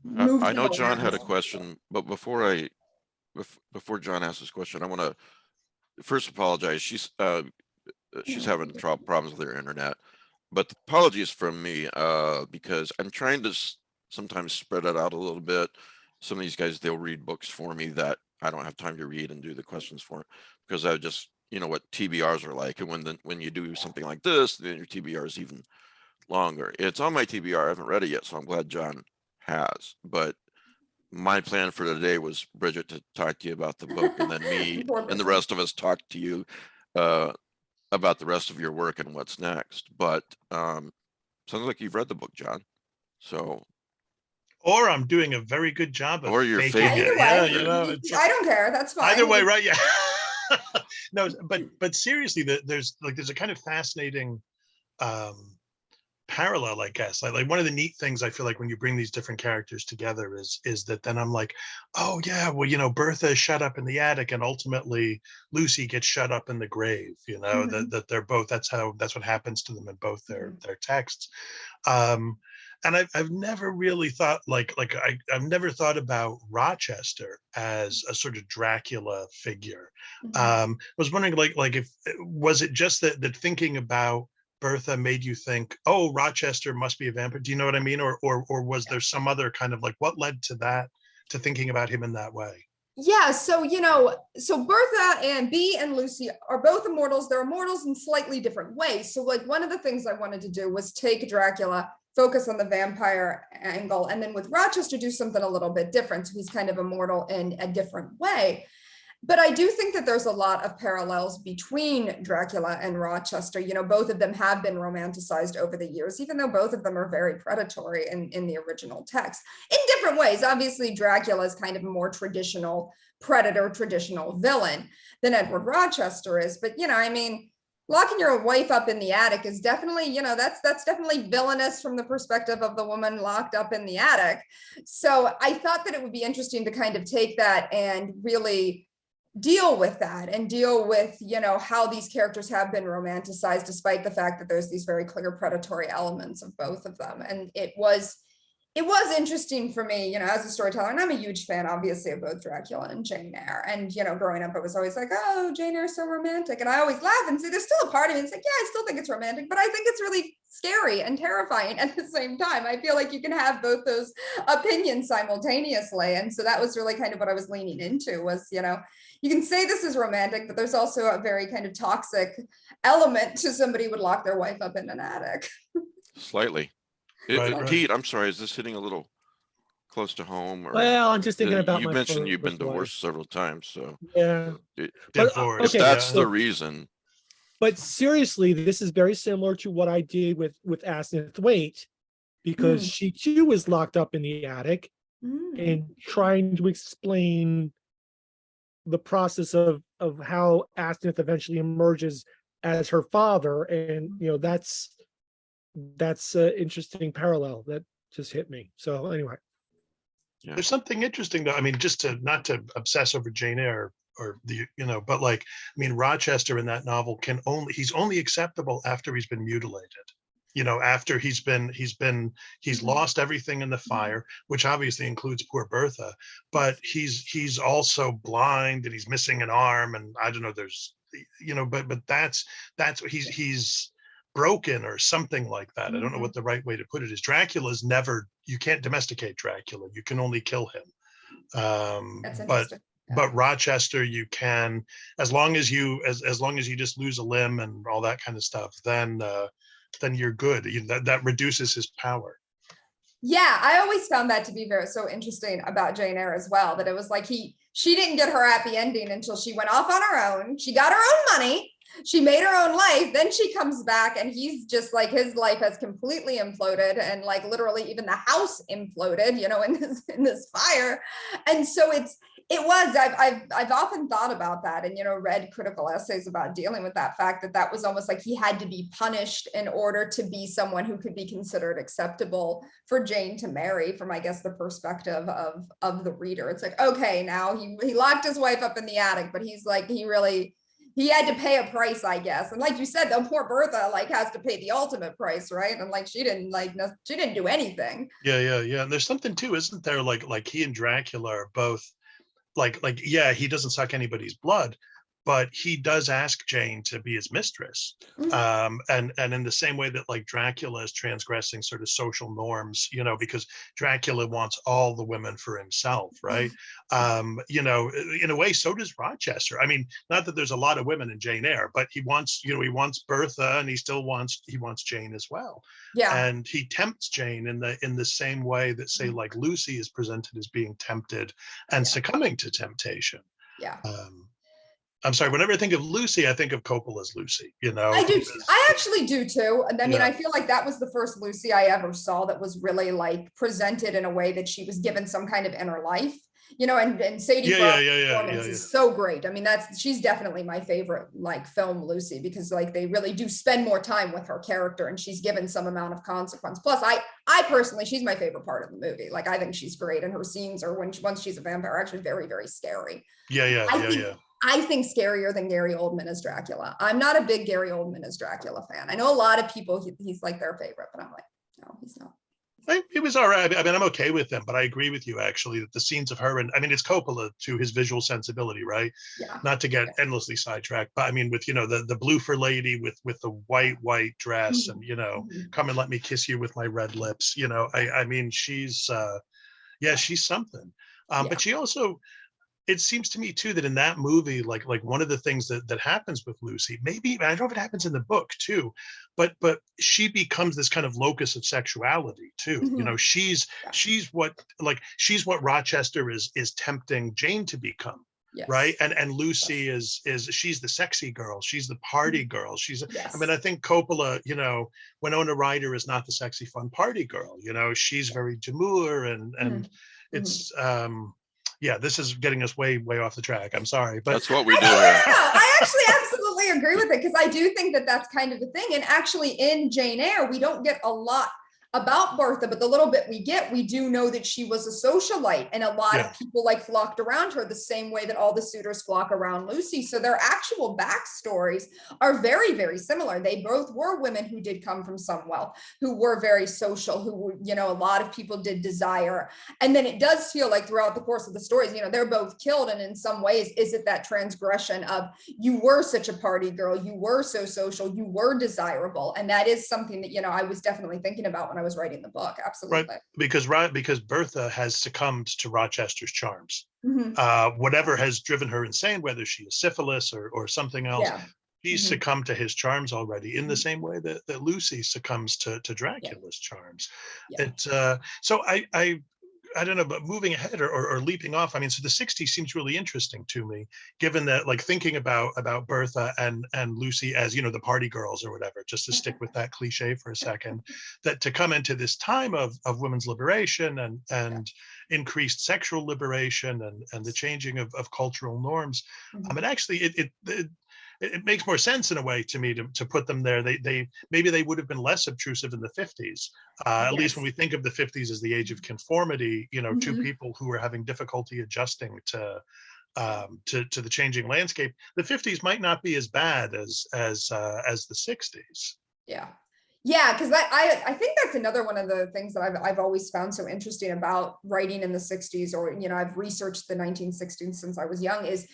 moved. I know John had a question, but before John asks his question, I want to first apologize. She's having problems with her internet, but the apologies from me because I'm trying to sometimes spread it out a little bit. Some of these guys, they'll read books for me that I don't have time to read and do the questions for, because I just, what TBRs are like. And when you do something like this, then your TBR is even longer. It's on my TBR. I haven't read it yet, so I'm glad John has. But my plan for today was, Bridget, to talk to you about the book, and then me and the rest of us talk to you about the rest of your work and what's next. But sounds like you've read the book, John. So. Or I'm doing a very good job of faking it. Yeah, I don't care. That's fine. Either way, right? Yeah. No, but seriously, there's a kind of fascinating parallel, I guess. Like one of the neat things I feel like when you bring these different characters together is that then I'm like, oh yeah, well, Bertha is shut up in the attic and ultimately Lucy gets shut up in the grave, that they're both, that's what happens to them in both their texts. And I've never really thought I've never thought about Rochester as a sort of Dracula figure. I was wondering like if was it just that thinking about Bertha made you think, oh, Rochester must be a vampire? Do you know what I mean? Or was there some other kind of like, what led to that, to thinking about him in that way? Yeah, so so Bertha and Bea and Lucy are both immortals. They're immortals in slightly different ways. So like one of the things I wanted to do was take Dracula, focus on the vampire angle, and then with Rochester do something a little bit different. So he's kind of immortal in a different way. But I do think that there's a lot of parallels between Dracula and Rochester. Both of them have been romanticized over the years, even though both of them are very predatory in the original text in different ways. Obviously, Dracula is kind of a more traditional predator, traditional villain than Edward Rochester is. But, locking your wife up in the attic is definitely, that's definitely villainous from the perspective of the woman locked up in the attic. So I thought that it would be interesting to kind of take that and really deal with that and deal with how these characters have been romanticized, despite the fact that there's these very clear predatory elements of both of them. And it was interesting for me, as a storyteller, and I'm a huge fan, obviously, of both Dracula and Jane Eyre. And growing up, it was always like, oh, Jane Eyre's so romantic, and I always laugh and say there's still a part of me it's like, yeah, I still think it's romantic, but I think it's really scary and terrifying at the same time. I feel like you can have both those opinions simultaneously. And so that was really kind of what I was leaning into was, you can say this is romantic, but there's also a very kind of toxic element to somebody who would lock their wife up in an attic. Slightly. Right. Pete, I'm sorry, is this hitting a little close to home? Or Well, I'm just thinking about you my mentioned you've been first wife. divorced several times, so Yeah. But, okay, if that's yeah. the reason. But seriously, this is very similar to what I did with Aseneth Waite, because she too was locked up in the attic and trying to explain the process of how Aseneth eventually emerges as her father. And that's an interesting parallel that just hit me. So anyway. Yeah. There's something interesting though. I mean, just to not to obsess over Jane Eyre or but like, I mean, Rochester in that novel he's only acceptable after he's been mutilated. After he's lost everything in the fire, which obviously includes poor Bertha, but he's also blind and he's missing an arm, and I don't know, there's but that's what he's broken or something like that. I don't know what the right way to put it is. Dracula's never, you can't domesticate Dracula, you can only kill him. That's interesting. But Rochester, you can, as long as you just lose a limb and all that kind of stuff, then you're good. That reduces his power. Yeah, I always found that to be so interesting about Jane Eyre as well, that it was like she didn't get her happy ending until she went off on her own. She got her own money. She made her own life. Then she comes back and he's just like, his life has completely imploded, and like literally even the house imploded, in this fire. And so I've often thought about that and, read critical essays about dealing with that fact that was almost like he had to be punished in order to be someone who could be considered acceptable for Jane to marry, from, I guess, the perspective of the reader. It's like, okay, now he locked his wife up in the attic, but he's like, he had to pay a price, I guess. And like you said, the poor Bertha has to pay the ultimate price, right? And she didn't do anything. Yeah. And there's something too, isn't there? Like he and Dracula are both yeah, he doesn't suck anybody's blood, but he does ask Jane to be his mistress. And in the same way that like Dracula is transgressing sort of social norms, because Dracula wants all the women for himself, right? In a way, so does Rochester. I mean, not that there's a lot of women in Jane Eyre, but he wants Bertha, and he wants Jane as well. Yeah. And he tempts Jane in the same way that, say, like Lucy is presented as being tempted and succumbing to temptation. Yeah. I'm sorry, whenever I think of Lucy, I think of Coppola's Lucy, you know. I do. because- I actually do too. I mean, Yeah. I feel like that was the first Lucy I ever saw that was really like presented in a way that she was given some kind of inner life, you know, and Sadie Brown's performance is so great. I mean, she's definitely my favorite like film Lucy, because like they really do spend more time with her character and she's given some amount of consequence. Plus, I personally, she's my favorite part of the movie. Like, I think she's great, and her scenes are once she's a vampire, actually very, very scary. I think scarier than Gary Oldman as Dracula. I'm not a big Gary Oldman as Dracula fan. I know a lot of people, he's like their favorite, but I'm like, no, he's not. It was all right. I mean, I'm okay with them, but I agree with you actually that the scenes of her, and I mean, it's Coppola to his visual sensibility, right? Yeah. Not to get endlessly sidetracked, but I mean, with, you know, the bloofer lady with the white dress, and, you know, come and let me kiss you with my red lips. You know, I mean, she's she's something. But she also, it seems to me too that in that movie, like one of the things that happens with Lucy, maybe I don't know if it happens in the book too, but she becomes this kind of locus of sexuality too. You know, she's what Rochester is tempting Jane to become. Yes. Right. And Lucy is she's the sexy girl. She's the party girl. She's, I mean, I think Coppola, you know, Winona Ryder is not the sexy, fun party girl. You know, she's very demure and it's, this is getting us way off the track. I'm sorry, but that's what we do here. I actually absolutely agree with it, because I do think that that's kind of the thing. And actually in Jane Eyre, we don't get a lot about Bertha, but the little bit we get, we do know that she was a socialite, and a lot of people like flocked around her the same way that all the suitors flock around Lucy. So their actual backstories are very, very similar. They both were women who did come from some wealth, who were very social, who were, you know, a lot of people did desire. And then it does feel like throughout the course of the stories, you know, they're both killed. And in some ways, is it that transgression of, you were such a party girl, you were so social, you were desirable. And that is something that, you know, I was definitely thinking about when I was writing the book. Absolutely. Right, because Bertha has succumbed to Rochester's charms. Whatever has driven her insane, whether she is syphilis or something else, she's succumbed to his charms already, in the same way that Lucy succumbs to Dracula's charms. So I don't know, but moving ahead or leaping off, I mean, so the 60s seems really interesting to me, given that, like, thinking about Bertha and Lucy as, you know, the party girls or whatever, just to stick with that cliche for a second, that to come into this time of women's liberation and increased sexual liberation and the changing of cultural norms. I mean, actually, it makes more sense in a way to me to put them there. Maybe they would have been less obtrusive in the 50s. At least when we think of the 50s as the age of conformity, you know, to people who were having difficulty adjusting to the changing landscape. The 50s might not be as bad as the 60s. Yeah, because I think that's another one of the things that I've always found so interesting about writing in the 60s, or, you know, I've researched the 1960s since I was young, is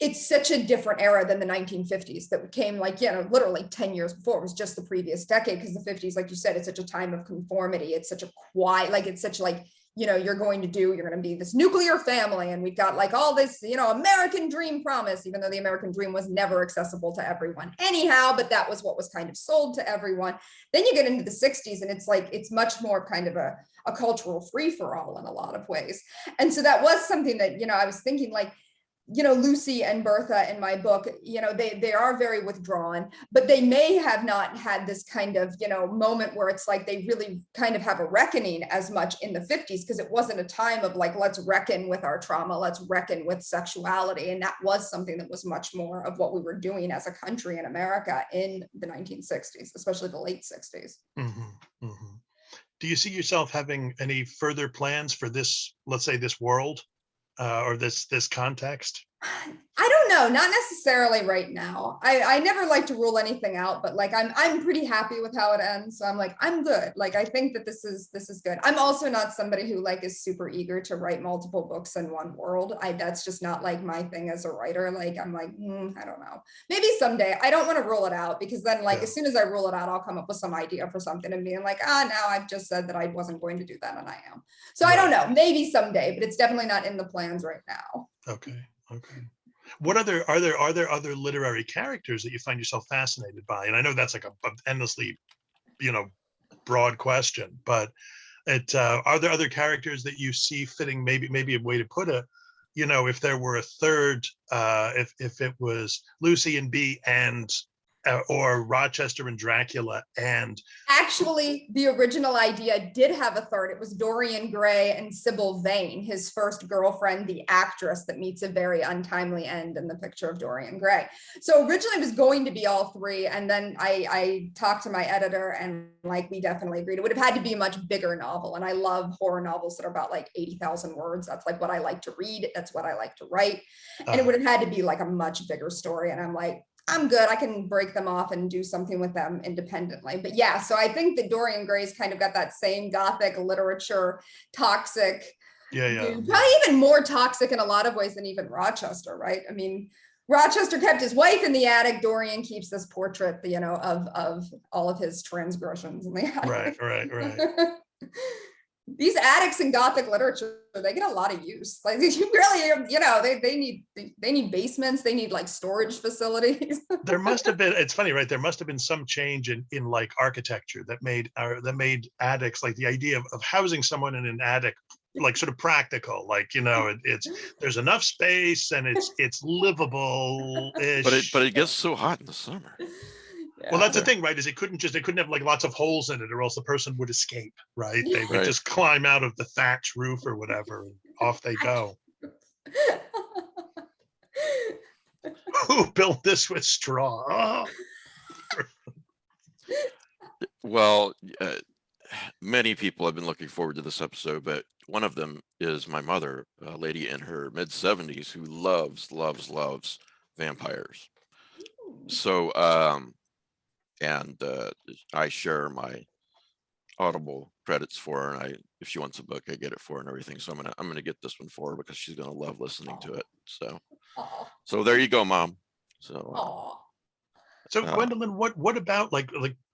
it's such a different era than the 1950s that came, like, you know, literally 10 years before. It was just the previous decade, because the 50s, like you said, it's such a time of conformity. It's such a quiet, like, it's such like, you know, you're going to be this nuclear family, and we've got like all this, you know, American dream promise, even though the American dream was never accessible to everyone anyhow, but that was what was kind of sold to everyone. Then you get into the 60s, and it's like, it's much more kind of a cultural free-for-all in a lot of ways. And so that was something that, you know, I was thinking, like, you know, Lucy and Bertha in my book, you know, they are very withdrawn, but they may have not had this kind of, you know, moment where it's like they really kind of have a reckoning as much in the 50s, because it wasn't a time of like, let's reckon with our trauma, let's reckon with sexuality. And that was something that was much more of what we were doing as a country in America in the 1960s, especially the late 60s. Do you see yourself having any further plans for this, let's say, this world? Or this context? I don't know, not necessarily right now. I never like to rule anything out, but like I'm pretty happy with how it ends. So I'm like, I'm good. Like, I think that this is good. I'm also not somebody who like is super eager to write multiple books in one world. That's just not like my thing as a writer. Like, I'm like, I don't know. Maybe someday. I don't want to rule it out, because then like as soon as I rule it out, I'll come up with some idea for something and being like, now I've just said that I wasn't going to do that, and I am. So I don't know, maybe someday, but it's definitely not in the plans right now. Okay. What are there other literary characters that you find yourself fascinated by? And I know that's like a endlessly, you know, broad question, but are there other characters that you see fitting, maybe a way to put it, you know, if there were a third, if it was Lucy and B and or Rochester and Dracula and Actually, the original idea did have a third. It was Dorian Gray and Sybil Vane, his first girlfriend, the actress that meets a very untimely end in the picture of Dorian Gray. So originally it was going to be all three. And then I talked to my editor and like, we definitely agreed. It would have had to be a much bigger novel. And I love horror novels that are about like 80,000 words. That's like what I like to read. That's what I like to write. And it would have had to be like a much bigger story. And I'm like, I'm good. I can break them off and do something with them independently. But yeah, so I think that Dorian Gray's kind of got that same Gothic literature, toxic, probably even more toxic in a lot of ways than even Rochester, right? I mean, Rochester kept his wife in the attic. Dorian keeps this portrait, you know, of all of his transgressions in the attic. Right. These attics in Gothic literature, they get a lot of use. Like you really, you know, they need basements, they need like storage facilities. There must have been, it's funny, right? There must have been some change in like architecture that made attics, like the idea of housing someone in an attic, like sort of practical, like, you know, there's enough space and it's livable. But it gets so hot in the summer. Well, that's the thing, right? Is they couldn't have like lots of holes in it, or else the person would escape, right? They would just climb out of the thatch roof or whatever, and off they go. Who built this with straw? Oh. Well, many people have been looking forward to this episode, but one of them is my mother, a lady in her mid-70s who loves vampires. So, and I share my Audible credits for her, and if she wants a book, I get it for her and everything. So I'm gonna get this one for her because she's gonna love listening to it. So there you go, Mom. So Gwendolyn, what about like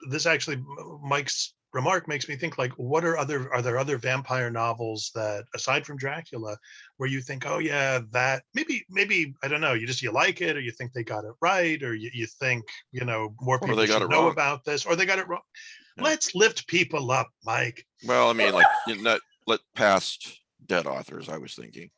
this? Actually, Mike's remark makes me think, like, are there other vampire novels that, aside from Dracula, where you think, oh yeah, that maybe I don't know, you like it, or you think they got it right, or you think, you know, more people should know about this, or they got it wrong. Yeah. Let's lift people up, Mike. Well, I mean, like, let past dead authors, I was thinking.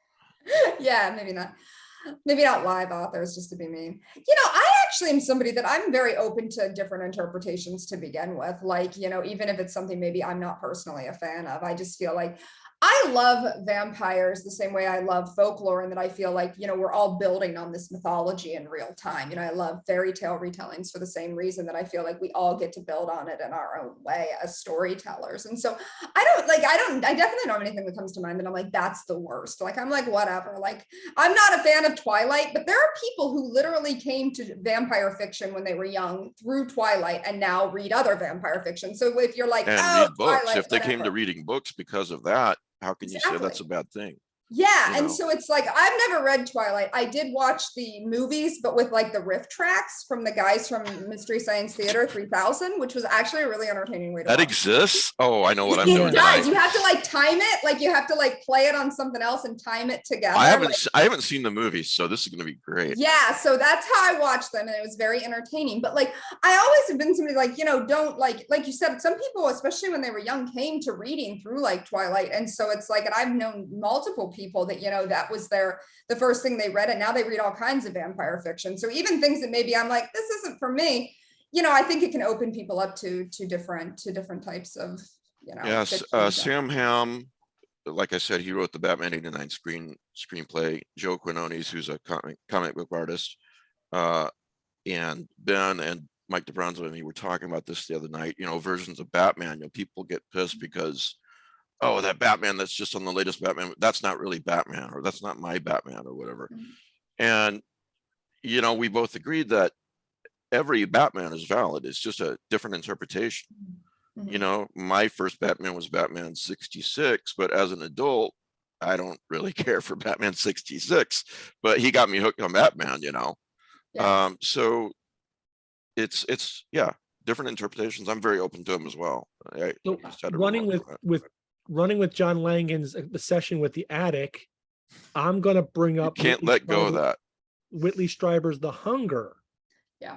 Yeah, maybe not live authors, just to be mean. You know, I actually am somebody that I'm very open to different interpretations to begin with. Like, you know, even if it's something maybe I'm not personally a fan of, I just feel like I love vampires the same way I love folklore, and that I feel like, you know, we're all building on this mythology in real time. You know, I love fairy tale retellings for the same reason that I feel like we all get to build on it in our own way as storytellers. And so I definitely don't have anything that comes to mind that I'm like, that's the worst. Like, I'm like, whatever. Like, I'm not a fan of Twilight, but there are people who literally came to vampire fiction when they were young through Twilight and now read other vampire fiction. So if you're like, and read books, Twilight, if they came to reading books because of that, how can you say that's a bad thing? Yeah, and so it's like, I've never read Twilight. I did watch the movies, but with like the riff tracks from the guys from Mystery Science Theater 3000, which was actually a really entertaining way to watch. That exists? Oh, I know what I'm doing. It does. You have to like time it, like you have to like play it on something else and time it together. I haven't seen the movies, so this is going to be great. Yeah, so that's how I watched them, and it was very entertaining. But like, I always have been somebody like, you know, don't like you said, some people, especially when they were young, came to reading through like Twilight, and so it's like, and I've known multiple people that, you know, that was the first thing they read, and now they read all kinds of vampire fiction. So even things that maybe I'm like, this isn't for me, you know, I think it can open people up to different types of, you know. Yes, Sam Hamm, like I said, he wrote the Batman '89 screenplay. Joe Quinones, who's a comic book artist, and Ben and Mike DeBronzo and me were talking about this the other night. You know, versions of Batman. You know, people get pissed because, oh, that Batman that's just on the latest Batman, that's not really Batman, or that's not my Batman, or whatever. Mm-hmm. And, you know, we both agreed that every Batman is valid. It's just a different interpretation. Mm-hmm. You know, my first Batman was Batman 66, but as an adult, I don't really care for Batman 66, but he got me hooked on Batman, you know. Yeah. So it's different interpretations. I'm very open to them as well. Running with John Langan's the session with the attic, I'm going to bring up. You can't let go of that. Whitley Strieber's The Hunger. Yeah.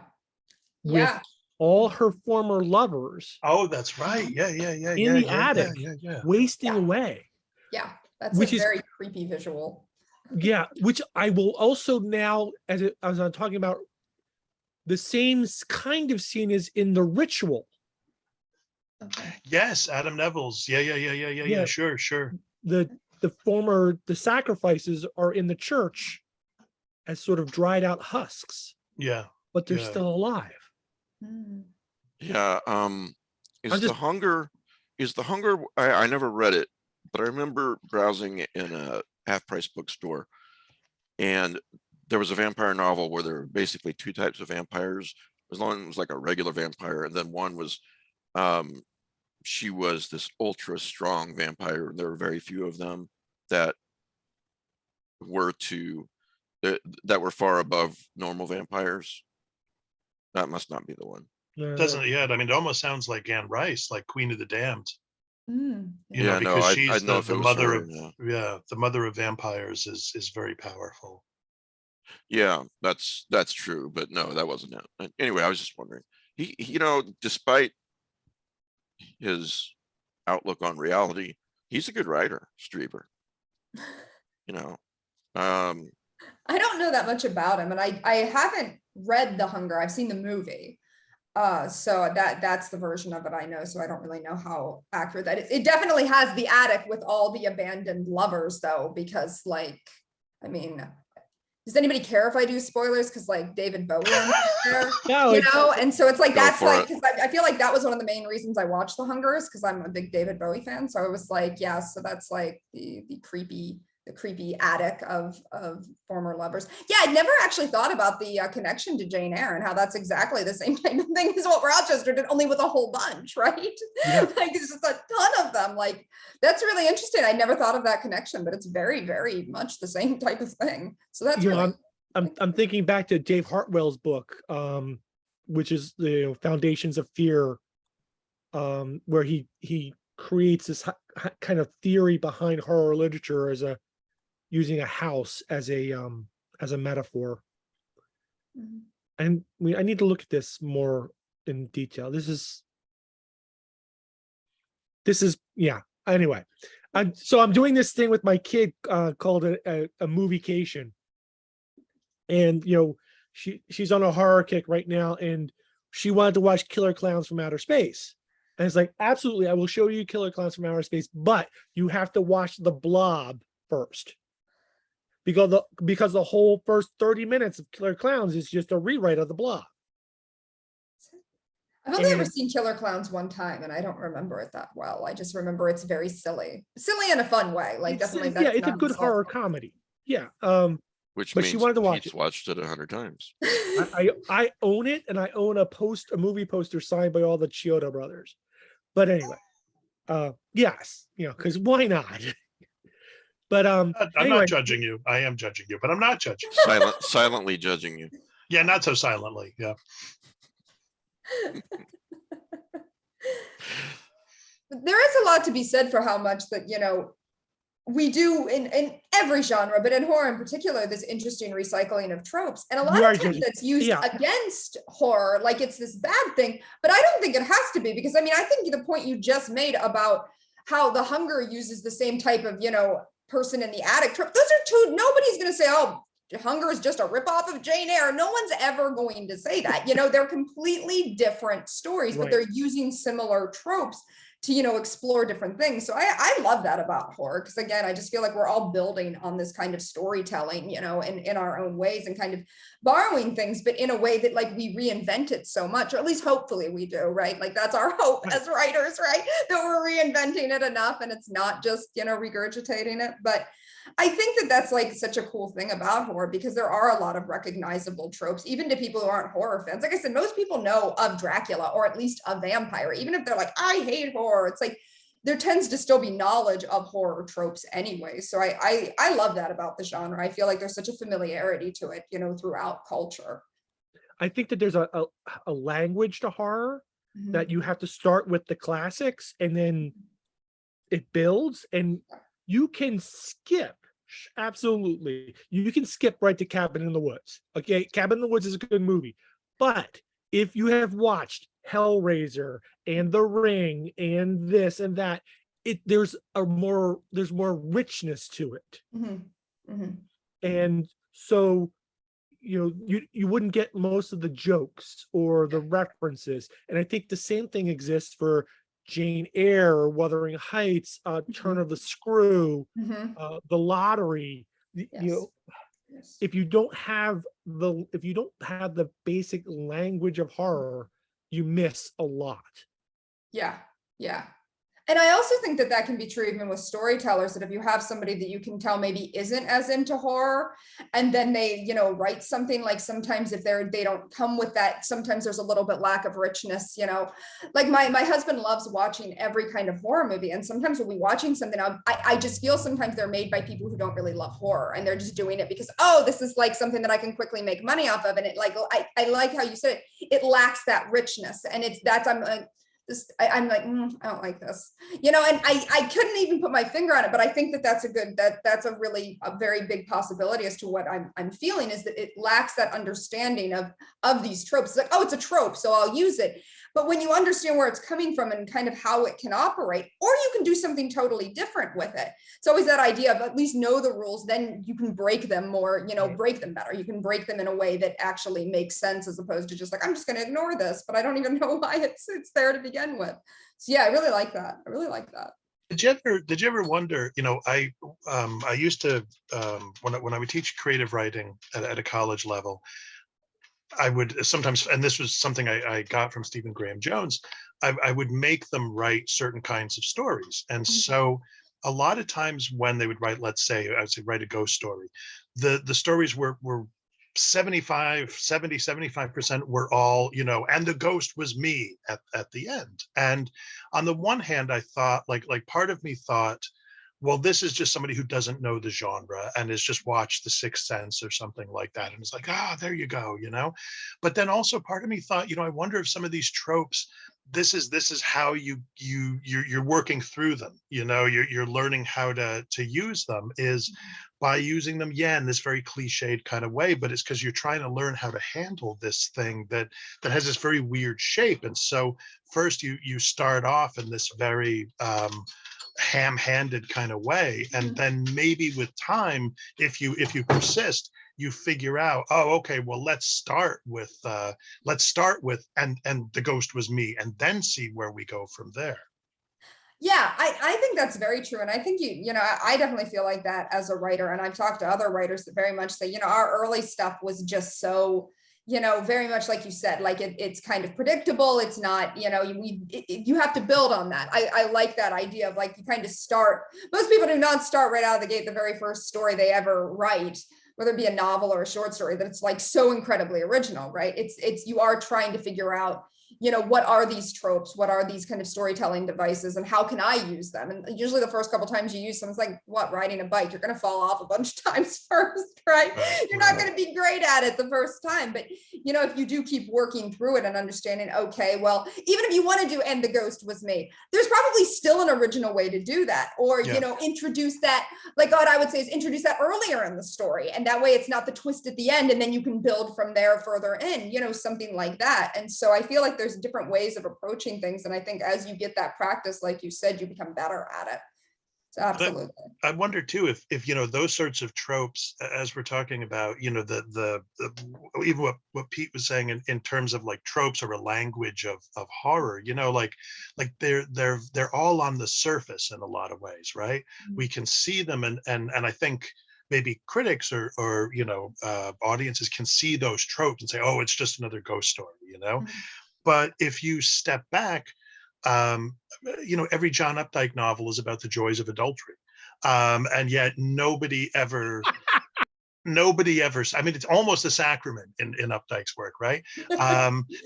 With all her former lovers. Oh, that's right. Yeah. In the attic, wasting away. Yeah, that's a very creepy visual. Yeah, which I will also now, as I'm talking about, the same kind of scene is in The Ritual. Okay. Yes, Adam Neville's. Yeah. Sure. The sacrifices are in the church as sort of dried out husks, Yeah. but they're Yeah. still alive. Hmm. Yeah, is I'm the just- hunger, I never read it, but I remember browsing in a half-price bookstore. And there was a vampire novel where there were basically two types of vampires. As long as it was like a regular vampire, and then one was, she was this ultra strong vampire. There were very few of them that were that were far above normal vampires. That must not be the one. Doesn't it yet? I mean, it almost sounds like Anne Rice, like Queen of the Damned. Mm, You Yeah, know, no, because I'd she's know the, if it the was mother her, of yeah. the mother of vampires is very powerful. Yeah, that's true, but no, that wasn't it. Anyway, I was just wondering. He you know, despite his outlook on reality, he's a good writer, Strieber. You know, I don't know that much about him, and I haven't read The Hunger. I've seen the movie. So that's the version of it I know. So I don't really know how accurate that is. It definitely has the attic with all the abandoned lovers, though, because like, I mean, does anybody care if I do spoilers? Because like David Bowie in there, No, you know, and so it's like Go that's for like it. because I feel like that was one of the main reasons I watched The Hungers, because I'm a big David Bowie fan. So I was like, yeah, so that's like the creepy attic of former lovers. Yeah, I'd never actually thought about the connection to Jane Eyre and how that's exactly the same type of thing as what Rochester did, only with a whole bunch, right? Yeah. Like it's just a ton of them. Like that's really interesting. I never thought of that connection, but it's very, very much the same type of thing. So that's you know, really I'm thinking back to Dave Hartwell's book, which is the Foundations of Fear, where he creates this kind of theory behind horror literature as using a house as a metaphor. Mhm. And I need to look at this more in detail. This is yeah. Anyway, I'm doing this thing with my kid called a moviecation, and you know she's on a horror kick right now, and she wanted to watch Killer Clowns from Outer Space, and it's like, absolutely, I will show you Killer Clowns from Outer Space, but you have to watch The Blob first, because the whole first 30 minutes of Killer Clowns is just a rewrite of The Blob. I've only ever And- seen Killer Clowns one time, and I don't remember it that well. I just remember it's very silly in a fun way. Like definitely, yeah, that's it's a not good insulting. horror comedy. Yeah. which But means she wanted to watch Pete's it. watched it 100 times. I own it, and I own a movie poster signed by all the Chiodo brothers. But anyway, yes, you know, because why not? But I'm anyway, not judging you. I am judging you, but I'm not judging. Silently judging you. Yeah, not so silently. Yeah. There is a lot to be said for how much that, you know, we do in every genre, but in horror in particular, this interesting recycling of tropes. And a lot of times that's used against horror, like it's this bad thing, but I don't think it has to be, because I mean, I think the point you just made about how The Hunger uses the same type of, you know, person in the attic trope, those are two, nobody's going to say, oh, Hunger is just a ripoff of Jane Eyre. No one's ever going to say that. You know, they're completely different stories, but they're using similar tropes to, you know, explore different things. So I love that about horror, because again, I just feel like we're all building on this kind of storytelling, you know, in our own ways, and kind of borrowing things, but in a way that like we reinvent it so much, or at least hopefully we do, right? Like that's our hope as writers, right? That we're reinventing it enough and it's not just, you know, regurgitating it. But I think that that's like such a cool thing about horror, because there are a lot of recognizable tropes, even to people who aren't horror fans. Like I said, most people know of Dracula, or at least a vampire, even if they're like, I hate horror. It's like there tends to still be knowledge of horror tropes anyway. So I love that about the genre. I feel like there's such a familiarity to it, you know, throughout culture. I think that there's a language to horror that you have to start with the classics, and then it builds, and you can skip. Absolutely. You can skip right to Cabin in the Woods. Okay. Cabin in the Woods is a good movie. But if you have watched Hellraiser and The Ring and this and that, there's more richness to it. And so, you wouldn't get most of the jokes or the references. And I think the same thing exists for Jane Eyre or Wuthering Heights, Turn of the Screw, Mhm. The Lottery. Yes. Yes. If you don't have the basic language of horror, you miss a lot. Yeah, yeah. And I also think that that can be true even with storytellers, that if you have somebody that you can tell maybe isn't as into horror, and then they, write something, like sometimes if they don't come with that, sometimes there's a little bit lack of richness, like my husband loves watching every kind of horror movie. And sometimes we'll be watching something, I just feel sometimes they're made by people who don't really love horror, and they're just doing it because, oh, this is like something that I can quickly make money off of. And it like, I like how you said it lacks that richness. And I'm like, I'm like, I don't like this, and I couldn't even put my finger on it, but I think that that's a very big possibility as to what I'm feeling, is that it lacks that understanding of these tropes. It's like, oh, it's a trope, so I'll use it. But when you understand where it's coming from and kind of how it can operate, or you can do something totally different with it. It's always that idea of at least know the rules, then you can break them more, break them better. You can break them in a way that actually makes sense, as opposed to just like, I'm just going to ignore this, but I don't even know why it's there to begin with. So yeah, I really like that. Did you ever wonder, I used to, when I would teach creative writing at a college level, I would sometimes, and this was something I got from Stephen Graham Jones, I would make them write certain kinds of stories. And so a lot of times when they would write, let's say, I would say write a ghost story, the stories were 75% were all, and the ghost was me at the end. And on the one hand, I thought, like part of me thought, well, this is just somebody who doesn't know the genre and has just watched The Sixth Sense or something like that. And it's like, there you go, But then also part of me thought, I wonder if some of these tropes, this is how you're working through them. You're learning how to use them, is by using them, in this very cliched kind of way, but it's because you're trying to learn how to handle this thing that has this very weird shape. And so first you start off in this very ham-handed kind of way, and then maybe with time, if you persist, you figure out, okay, well, let's start with and the ghost was me, and then see where we go from there. Yeah, I think that's very true. And I think I definitely feel like that as a writer. And I've talked to other writers that very much say, our early stuff was just so, very much like you said, like it's kind of predictable. It's not, you have to build on that. I like that idea of like, you kind of start, most people do not start right out of the gate, the very first story they ever write, whether it be a novel or a short story, that it's like so incredibly original, right? It's you are trying to figure out, what are these tropes? What are these kind of storytelling devices, and how can I use them? And usually the first couple times you use them, it's like, what, riding a bike, you're going to fall off a bunch of times first, right? You're not going to be great at it the first time, but if you do keep working through it and understanding, okay, well, even if you want to do "and the ghost was me," there's probably still an original way to do that, or introduce that, like what I would say is introduce that earlier in the story, and that way it's not the twist at the end, and then you can build from there further in, something like that. And so I feel like there's different ways of approaching things, and I think as you get that practice, like you said, you become better at it. So absolutely. I wonder too if those sorts of tropes, as we're talking about, the even what Pete was saying in terms of like tropes or a language of horror, like they're all on the surface in a lot of ways, right? We can see them, and I think maybe critics or audiences can see those tropes and say, oh, it's just another ghost story, But if you step back, every John Updike novel is about the joys of adultery. And yet nobody ever, I mean, it's almost a sacrament in Updike's work, right?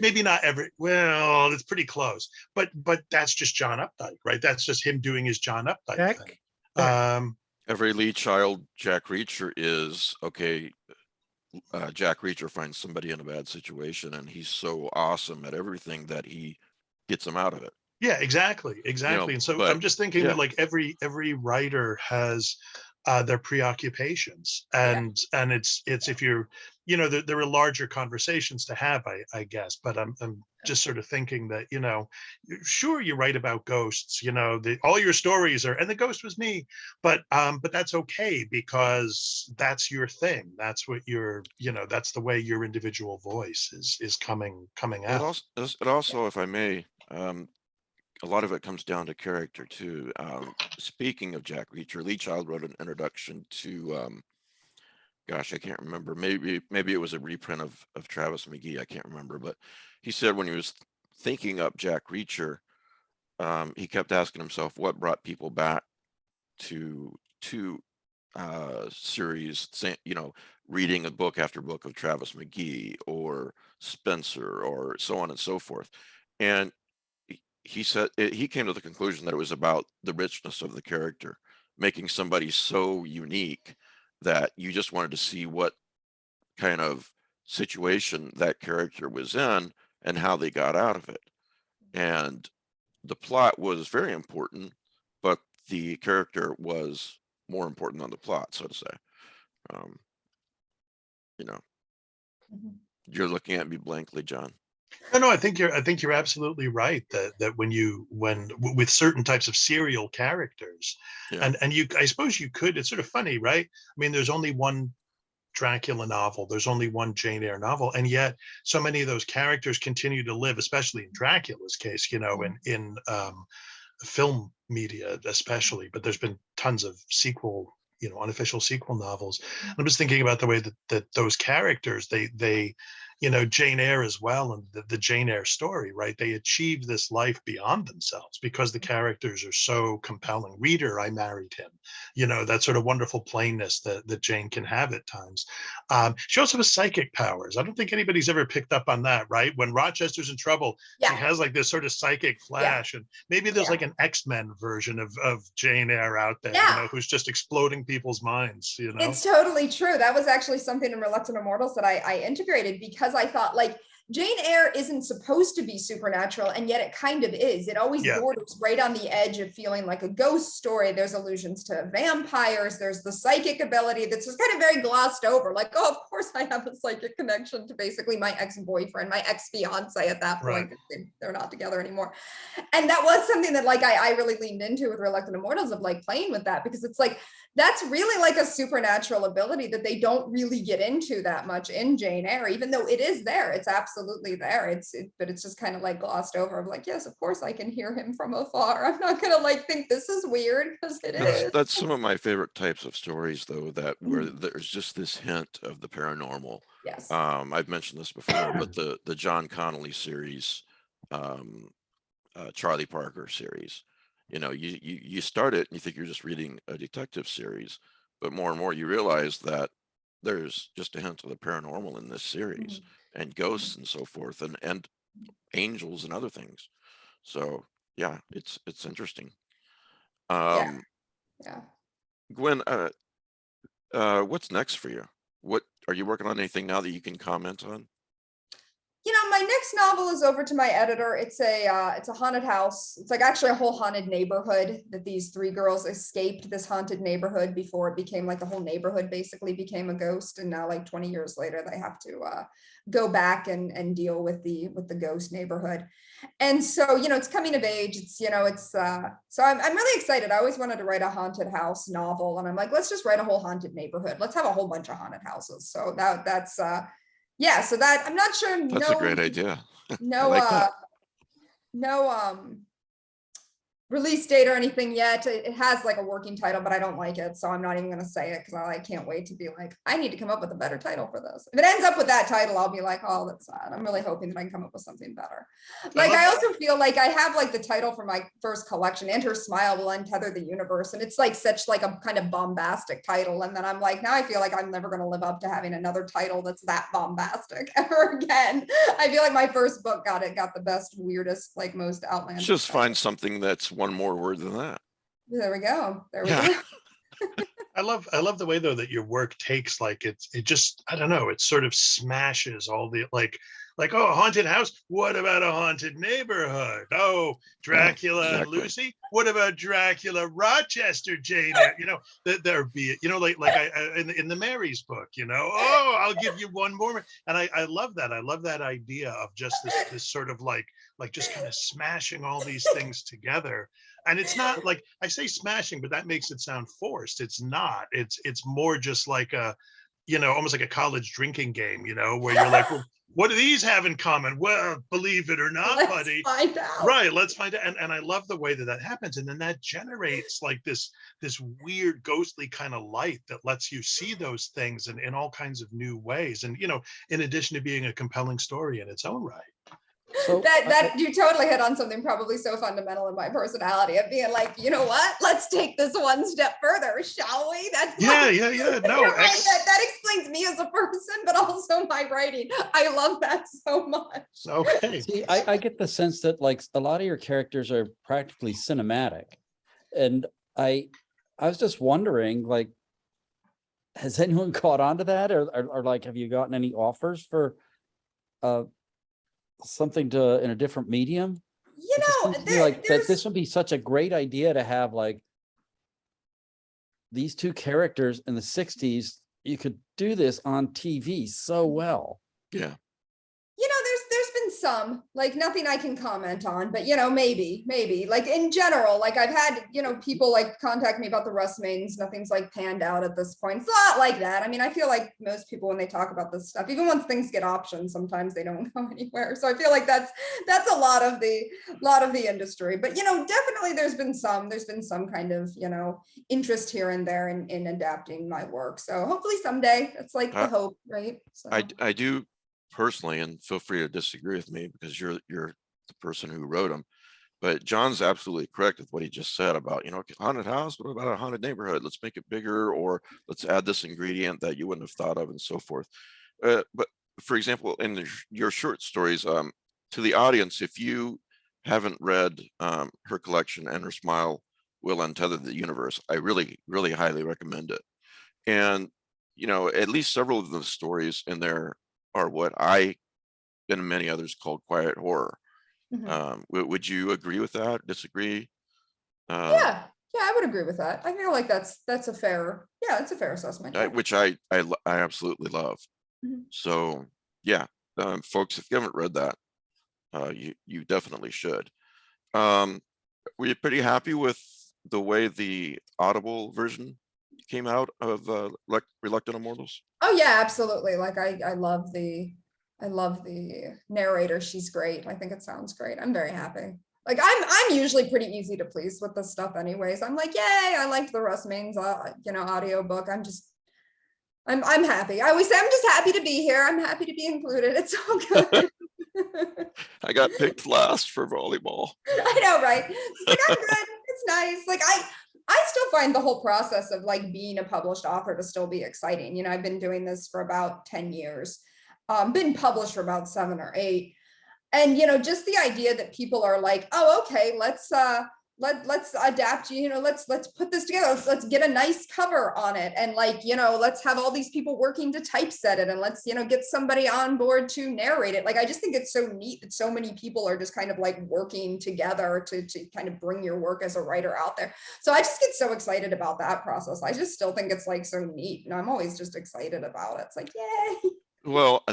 Maybe not every, well, it's pretty close, but that's just John Updike, right? That's just him doing his John Updike thing. Every lead child Jack Reacher is, okay, Jack Reacher finds somebody in a bad situation, and he's so awesome at everything that he gets them out of it. Yeah, exactly. And so I'm just thinking that like every writer has their preoccupations, and it's if you're you know, there are larger conversations to have, I guess, but I'm just sort of thinking that, you know, sure, you write about ghosts, you know, all your stories are, and the ghost was me, but that's okay, because that's your thing. That's what you're, you know, that's the way your individual voice is coming It out. also, if I may, a lot of it comes down to character too. Speaking of Jack Reacher, Lee Child wrote an introduction to, gosh, I can't remember. Maybe it was a reprint of Travis McGee. I can't remember, but he said when he was thinking up Jack Reacher, he kept asking himself what brought people back to series, you know, reading a book after book of Travis McGee or Spencer or so on and so forth. And he said he came to the conclusion that it was about the richness of the character, making somebody so unique that you just wanted to see what kind of situation that character was in and how they got out of it. And the plot was very important, but the character was more important than the plot, so to say. You know, you're looking at me blankly, John. No, I think you're absolutely right that when with certain types of serial characters, Yeah. and I suppose you could, it's sort of funny, right? I mean, there's only one Dracula novel, there's only one Jane Eyre novel, and yet so many of those characters continue to live, especially in Dracula's case, you know, in film media especially, but there's been tons of sequel, you know, unofficial sequel novels. I'm just thinking about the way that those characters, they you know, Jane Eyre as well, and the Jane Eyre story, right? They achieve this life beyond themselves because the characters are so compelling. Reader, I married him, you know, that sort of wonderful plainness that Jane can have at times. She also has psychic powers. I don't think anybody's ever picked up on that, right? When Rochester's in trouble, she has like this sort of psychic flash, and maybe there's like an X-Men version of Jane Eyre out there, you know, who's just exploding people's minds, you know? It's totally true. That was actually something in Reluctant Immortals that I integrated, because I thought, like, Jane Eyre isn't supposed to be supernatural, and yet it kind of is. It always borders right on the edge of feeling like a ghost story. There's allusions to vampires. There's the psychic ability that's just kind of very glossed over. Like, oh, of course I have a psychic connection to basically my ex-boyfriend, my ex-fiance at that point. They're not together anymore. And that was something that, like, I really leaned into with Reluctant Immortals, of like playing with that, because it's like, that's really like a supernatural ability that they don't really get into that much in Jane Eyre, even though it is there. It's absolutely there. But it's just kind of like glossed over of like, yes, of course I can hear him from afar. I'm not gonna like think this is weird, because it is. That's some of my favorite types of stories, though, that where there's just this hint of the paranormal. Yes. I've mentioned this before, but the John Connolly series, Charlie Parker series, you know, you start it and you think you're just reading a detective series, but more and more you realize that there's just a hint of the paranormal in this series, and ghosts and so forth, and angels and other things. So yeah, it's interesting. Yeah. Gwen, what's next for you? What are you working on, anything now that you can comment on? You know, my next novel is over to my editor. It's a haunted house. It's like actually a whole haunted neighborhood, that these three girls escaped this haunted neighborhood before it became like the whole neighborhood basically became a ghost. And now, like 20 years later, they have to go back and deal with the ghost neighborhood. And so, you know, it's coming of age. It's, you know, it's so I'm really excited. I always wanted to write a haunted house novel, and I'm like, let's just write a whole haunted neighborhood. Let's have a whole bunch of haunted houses. So that's yeah, so that I'm not sure. That's a great idea. No, I like that. no release date or anything yet. It has like a working title, but I don't like it, so I'm not even going to say it, because I can't wait to be like, I need to come up with a better title for this. If it ends up with that title, I'll be like, oh, that's sad. I'm really hoping that I can come up with something better. Like, I also feel like I have like the title for my first collection, And Her Smile Will Untether the Universe, and it's like such like a kind of bombastic title, and then I'm like, now I feel like I'm never going to live up to having another title that's that bombastic ever again. I feel like my first book got the best, weirdest, like most outlandish. Just find something that's one more word than that. There we go. There we go. I love the way though that your work takes like it just, I don't know, it sort of smashes all the like, oh, a haunted house, what about a haunted neighborhood? Oh, Dracula and exactly. Lucy, what about Dracula Rochester, Jane Eyre? You know, that there be, you know, like I in the Mary's book, you know, oh, I'll give you one more. And I love that. I love that idea of just this sort of like just kind of smashing all these things together. And it's not like, I say smashing, but that makes it sound forced. It's not. It's more just like a, you know, almost like a college drinking game, you know, where you're like, well, what do these have in common? Well, believe it or not, Let's buddy. find out. Right, let's find out. And I love the way that that happens. And then that generates like this weird ghostly kind of light that lets you see those things in all kinds of new ways. And, you know, in addition to being a compelling story in its own right. So That you totally hit on something probably so fundamental in my personality of being like, you know what, let's take this one step further, shall we? That's Yeah. like, No, you're right, that explains me as a person, but also my writing. I love that so much. okay. see, I get the sense that like a lot of your characters are practically cinematic. And I was just wondering, like, has anyone caught on to that? Or like, have you gotten any offers for something to in a different medium? You It just know, seems to me like that there's this would be such a great idea to have like these two characters in the 60s. You could do this on TV so well. Yeah. you know, there's been some, like nothing I can comment on, but you know, maybe like in general, like I've had, you know, people like contact me about the Rust Mains, nothing's like panned out at this point. It's not like that. I mean, I feel like most people when they talk about this stuff, even once things get optioned, sometimes they don't go anywhere. So I feel like that's a lot of the industry. But you know, definitely there's been some kind of, you know, interest here and there in adapting my work. So hopefully someday, it's like the hope, right? So. I do personally, and feel free to disagree with me because you're the person who wrote them, but John's absolutely correct with what he just said about, you know, haunted house, what about a haunted neighborhood? Let's make it bigger, or let's add this ingredient that you wouldn't have thought of, and so forth. But for example, in your short stories, to the audience, if you haven't read her collection, And Her Smile Will Untether the Universe, I really highly recommend it. And you know, at least several of the stories in there are what I and many others call quiet horror. Mhm. Would you agree with that? Disagree? Yeah, I would agree with that. I feel like that's a fair, it's a fair assessment. Yeah. Which I absolutely love. Mhm. So yeah, folks, if you haven't read that, you definitely should. Were you pretty happy with the way the Audible version came out of Reluctant Immortals? Oh yeah, absolutely. Like I love the narrator. She's great. I think it sounds great. I'm very happy. Like I'm usually pretty easy to please with this stuff anyways. I'm like, yay, I liked the Rust Mains you know, audiobook. I'm happy. I always say I'm just happy to be here. I'm happy to be included. It's all good. I got picked last for volleyball. I know, right? It's like, I'm good. It's nice. Like I still find the whole process of like being a published author to still be exciting. You know, I've been doing this for about 10 years, been published for about 7 or 8. And, you know, just the idea that people are like, oh, okay, let's adapt, you know, let's put this together. Let's get a nice cover on it. And like, you know, let's have all these people working to typeset it, and let's, you know, get somebody on board to narrate it. Like, I just think it's so neat that so many people are just kind of like working together to kind of bring your work as a writer out there. So I just get so excited about that process. I just still think it's like so neat. And I'm always just excited about it. It's like, yay. Well,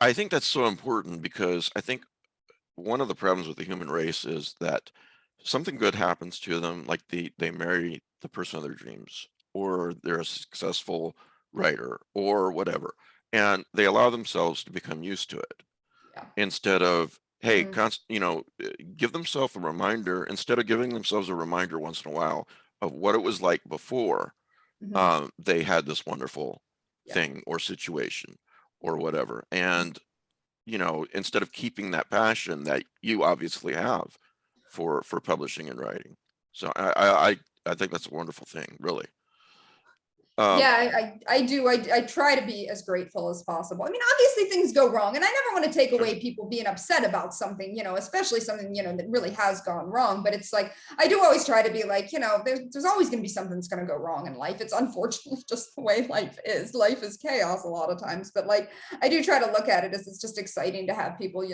I think that's so important because I think one of the problems with the human race is that something good happens to them, like they marry the person of their dreams, or they're a successful writer or whatever, and they allow themselves to become used to it. Yeah. Instead of, hey, Mhm. you know, give themselves a reminder, instead of giving themselves a reminder once in a while of what it was like before Mhm. they had this wonderful Yeah. thing or situation or whatever. And you know, instead of keeping that passion that you obviously have for publishing and writing. So I think that's a wonderful thing, really. Yeah, I do. I try to be as grateful as possible. I mean, obviously things go wrong, and I never want to take away people being upset about something, especially something, that really has gone wrong. But it's like, I do always try to be like, there's always going to be something that's going to go wrong in life. It's unfortunately just the way life is. Life is chaos a lot of times. But like, I do try to look at it as it's just exciting to have people,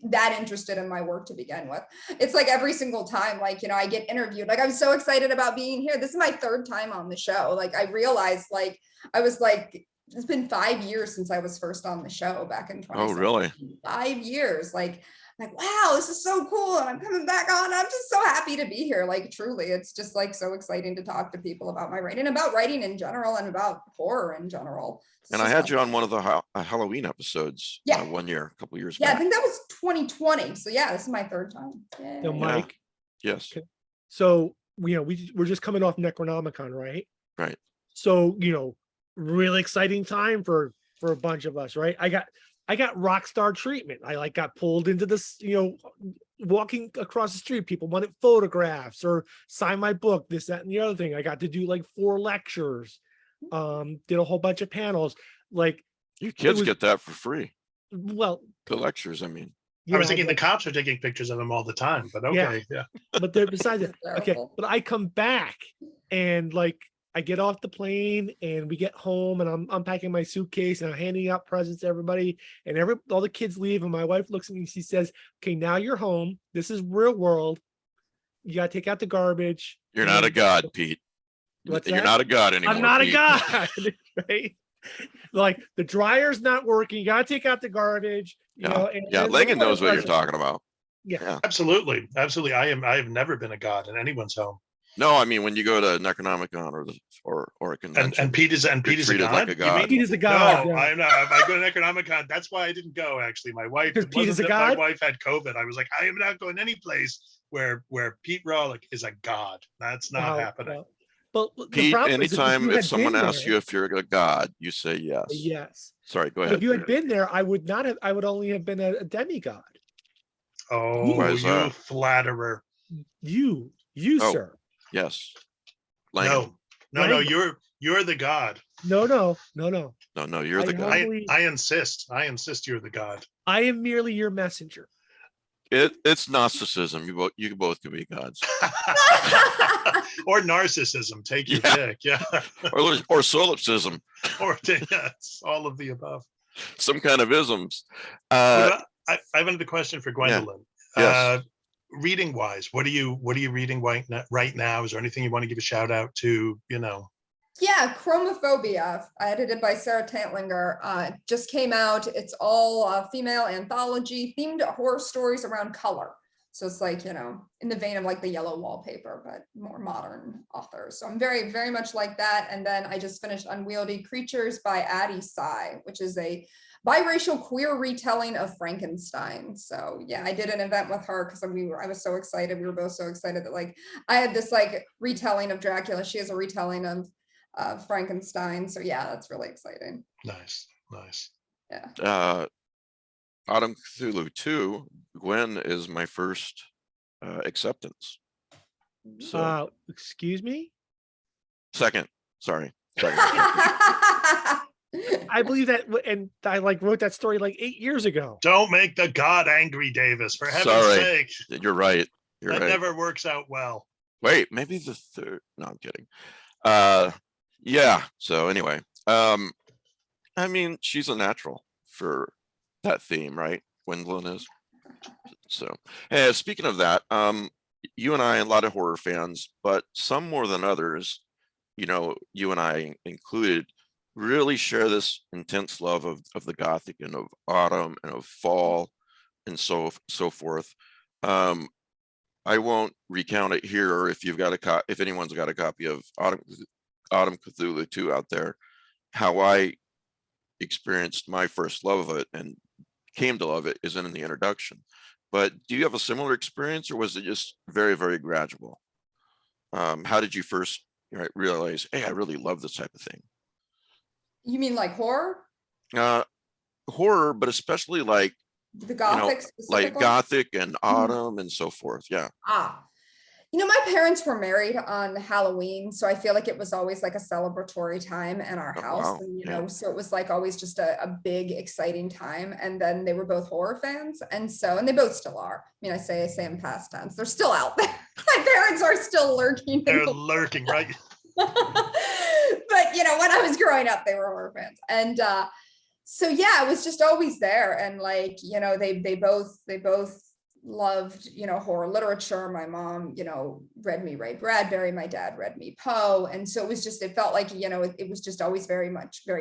that interested in my work to begin with. It's like every single time, like, I get interviewed, like, I'm so excited about being here. This is my third time on the show. Like, I realized, like, I was like, it's been 5 years since I was first on the show back in 2017. Oh, really? 5 years. Like, wow, this is so cool. And I'm coming back on. I'm just so happy to be here. Like, truly, it's just like so exciting to talk to people about my writing, about writing in general, and about horror in general. And I had you on one of the Halloween episodes. Yeah. 1 year, a couple years Yeah, back. I think that was 2020. So yeah, this is my third time. So Yay. Mike, Yes. okay. So we're just coming off Necronomicon, right? Right. So really exciting time for a bunch of us, right? I got rock star treatment. I like got pulled into this, walking across the street, people wanted photographs or sign my book, this, that, and the other thing. I got to do like 4 lectures, did a whole bunch of panels. Like, You kids was- get that for free. well, The lectures, I mean. I was yeah, thinking the but- cops are taking pictures of them all the time, but okay, yeah. but they're besides it. Okay, Terrible. but I come back and like I get off the plane and we get home and I'm unpacking my suitcase and I'm handing out presents to everybody and all the kids leave and my wife looks at me and she says, "Okay, now you're home. This is real world. You gotta take out the garbage." You're not a god, Pete. What's You're that? not a god anymore. I'm not Pete. a god, right? Like the dryer's not working. You gotta take out the garbage. Yeah, and yeah. there's Langan a lot knows of what you're presents. talking about. Yeah. Absolutely. Absolutely. I have never been a god in anyone's home. No, I mean when you go to Necronomicon or a convention, And Pete is a treated god. like a You god. mean- Pete is a god. No, yeah. I'm not. If I go to Necronomicon, that's why I didn't go. Actually, my wife. Because It Pete is wasn't a that my god? wife had COVID. I was like, I am not going any place where Pete Rawlick is a god. That's not Wow, happening. wow. But the Pete, problem is anytime you if had someone been asks there- you if you're a god, you say yes. yes. Sorry, go But ahead. if you had been there, I would not have. I would only have been a demigod. Oh, Why is you that? flatterer. You, Oh. sir. Yes. Langan. No, Langan. you're the god. No. No, you're the I god. humbly- I insist you're the god. I am merely your messenger. It's Gnosticism. You both can be gods. Or narcissism. Take your Yeah. pick. Yeah. or solipsism. Or yes, all of the above. Some kind of isms. I have another question for Gwendolyn. Yes. Reading wise, what are you reading right now? Is there anything you want to give a shout out to? Yeah, Chromophobia, edited by Sarah Tantlinger, just came out. It's all female anthology themed horror stories around color. So it's like, in the vein of like the Yellow Wallpaper, but more modern authors. So I'm very, very much like that. And then I just finished Unwieldy Creatures by Addie Tsai, which is a biracial queer retelling of Frankenstein. So yeah, I did an event with her because I was so excited. We were both so excited that like I had this like retelling of Dracula. She has a retelling of Frankenstein. So yeah, that's really exciting. Nice. Yeah. Autumn Cthulhu 2, Gwen is my first acceptance. So Excuse me. second, sorry. I believe that, and I like wrote that story like 8 years ago. Don't make the god angry, Davis. For heaven's Sorry. sake, You're right. You're that right. never works out well. Wait, maybe the third. No, I'm kidding. Yeah. So anyway, I mean, she's a natural for that theme, right? Gwendolyn is. So, hey, speaking of that, you and I, a lot of horror fans, but some more than others, you and I included, really share this intense love of the Gothic and of autumn and of fall and so forth. I won't recount it here. If you've got if anyone's got a copy of Autumn Cthulhu 2 out there, how I experienced my first love of it and came to love it isn't in the introduction. But do you have a similar experience, or was it just very, very gradual? How did you first realize, hey, I really love this type of thing? You mean like horror? Horror, but especially like The Gothic like specifically? Gothic and autumn and so forth. Yeah. You know, my parents were married on Halloween, so I feel like it was always like a celebratory time in our Oh, house. wow. And, you Yeah. know, so it was like always just a big, exciting time. And then they were both horror fans. And they both still are. I mean, I say in past tense, they're still out there. My parents are still lurking. in They're the- lurking, right? But, you know, when I was growing up, they were horror fans. And so, yeah, it was just always there. And like, you know, they both loved, you know, horror literature. My mom, you know, read me Ray Bradbury. My dad read me Poe. And so it felt like, you know, it was just always very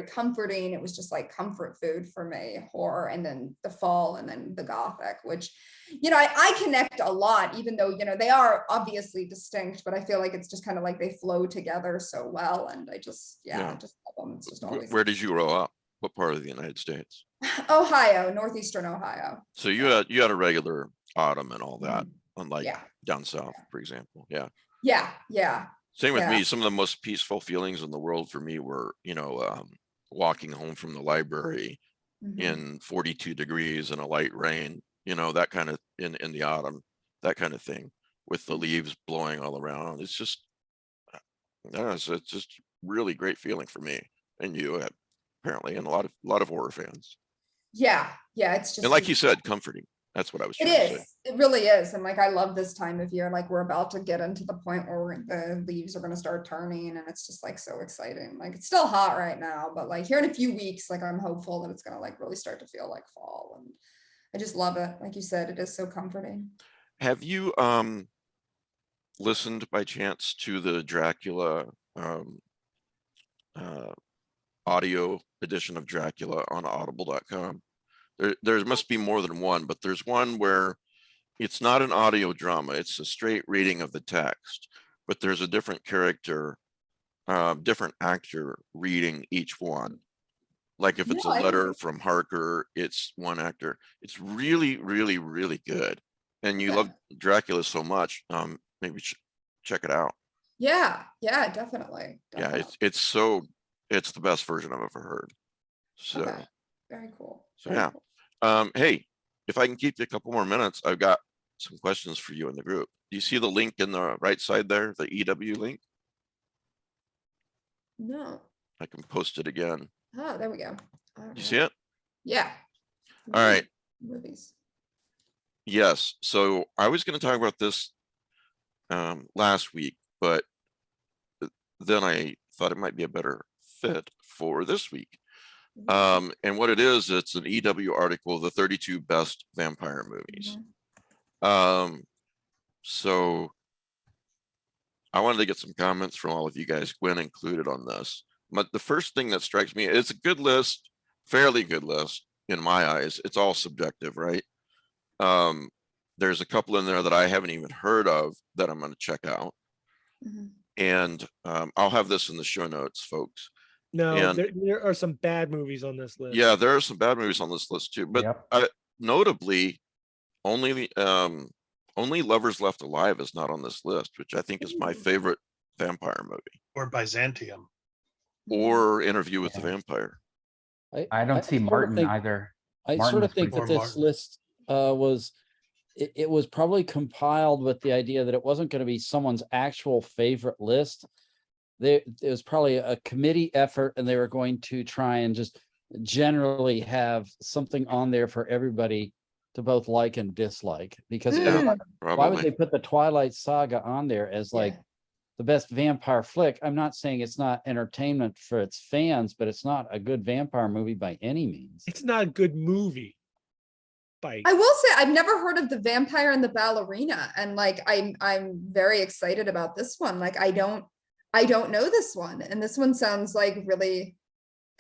comforting. It was just like comfort food for me, horror, and then the fall, and then the Gothic, which, you know, I connect a lot, even though, you know, they are obviously distinct, but I feel like it's just kind of like they flow together so well. And I just, I just love them. It's just always Where did you grow up? What part of the United States? Ohio, northeastern Ohio. So you had a regular autumn and all that, unlike Yeah. down south, for example. Yeah. Yeah. Same with Yeah. me. Some of the most peaceful feelings in the world for me were, you know, walking home from the library Mhm. in 42 degrees and a light rain, you know, that kind of in the autumn, that kind of thing, with the leaves blowing all around. It's just, I don't know, it's just really great feeling for me and you, apparently, and a lot of horror fans. Yeah. It's just, And like you said, comforting. That's what I was it trying to say. is. It really is. And like, I love this time of year. Like, we're about to get into the point where the leaves are going to start turning, and it's just like so exciting. Like, it's still hot right now, but like here in a few weeks, like I'm hopeful that it's going to like really start to feel like fall. And I just love it. Like you said, it is so comforting. Have you listened by chance to the Dracula audio edition of Dracula on audible.com? There must be more than one, but there's one where it's not an audio drama, it's a straight reading of the text, but there's a different character, different actor reading each one. Like if it's a No, I letter haven't. from Harker, it's one actor. It's really, really, really good. And you love Dracula so much, maybe check it out. Yeah, definitely. Yeah, it's the best version I've ever heard. So, Okay. Very cool. so Very yeah. cool. Hey, if I can keep you a couple more minutes, I've got some questions for you in the group. Do you see the link in the right side there, the EW link? No. I can post it again. Oh, there we go. You see it? Yeah. All right. Movies. Yes. So I was going to talk about this last week, but then I thought it might be a better fit for this week. And what it is, it's an EW article, the 32 best vampire movies. So I wanted to get some comments from all of you guys, Gwen included, on this. But the first thing that strikes me, it's a good list, fairly good list in my eyes. It's all subjective, right? There's a couple in there that I haven't even heard of that I'm going to check out. And I'll have this in the show notes, folks. No, And there are some bad movies on this list. yeah, there are some bad movies on this list too, but notably, only Lovers Left Alive is not on this list, which I think is my favorite vampire movie. Or Byzantium. Or Interview with the Vampire. I don't see sort of Martin think- either. I Martin sort of was think pretty that good. this list it was probably compiled with the idea that it wasn't going to be someone's actual favorite list. It was probably a committee effort, and they were going to try and just generally have something on there for everybody to both like and dislike. Because why would Probably. they put the Twilight Saga on there as like the best vampire flick? I'm not saying it's not entertainment for its fans, but it's not a good vampire movie by any means. It's not a good movie. I will say I've never heard of The Vampire and the Ballerina, and like I'm very excited about this one. Like I don't know this one, and this one sounds like really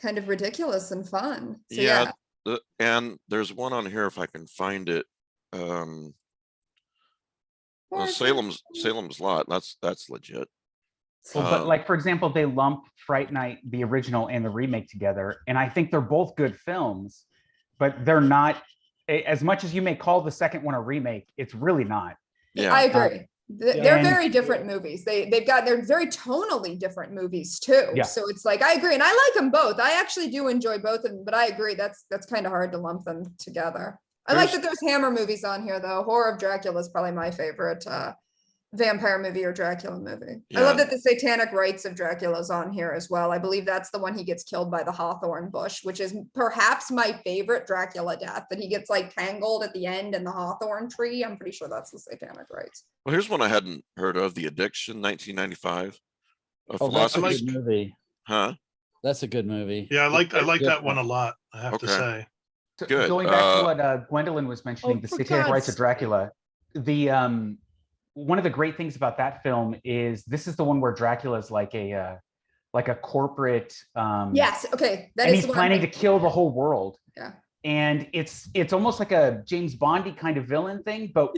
kind of ridiculous and fun. So, and there's one on here if I can find it. Well, Salem's Lot. That's legit. Well, but like, for example, they lump Fright Night, the original and the remake together, and I think they're both good films, but they're not, as much as you may call the second one a remake, it's really not. Yeah, I agree. They're And- very different movies. They're very tonally different movies too. Yeah. So it's like, I agree. And I like them both. I actually do enjoy both of them, but I agree. That's kind of hard to lump them together. I like that there's Hammer movies on here though. Horror of Dracula is probably my favorite vampire movie or Dracula movie. I Yeah. love that the satanic rites of Dracula is on here as well. I believe that's the one he gets killed by the hawthorn bush, which is perhaps my favorite Dracula death, that he gets like tangled at the end in the hawthorn tree. I'm pretty sure that's the satanic rites. Well, here's one I hadn't heard of, The Addiction, 1995. A Oh, that's a philosophy, good movie. huh? That's a good movie. Yeah, I like that Different. one a lot, I have to Okay. say. So Good, going back to what Gwendolyn was mentioning, the for Satanic Rites God's of Dracula, the one of the great things about that film is this is the one where Dracula is like a corporate Yes, okay. That and is he's the one planning I'm to kill the whole world. Yeah. And it's almost like a James Bondy kind of villain thing, but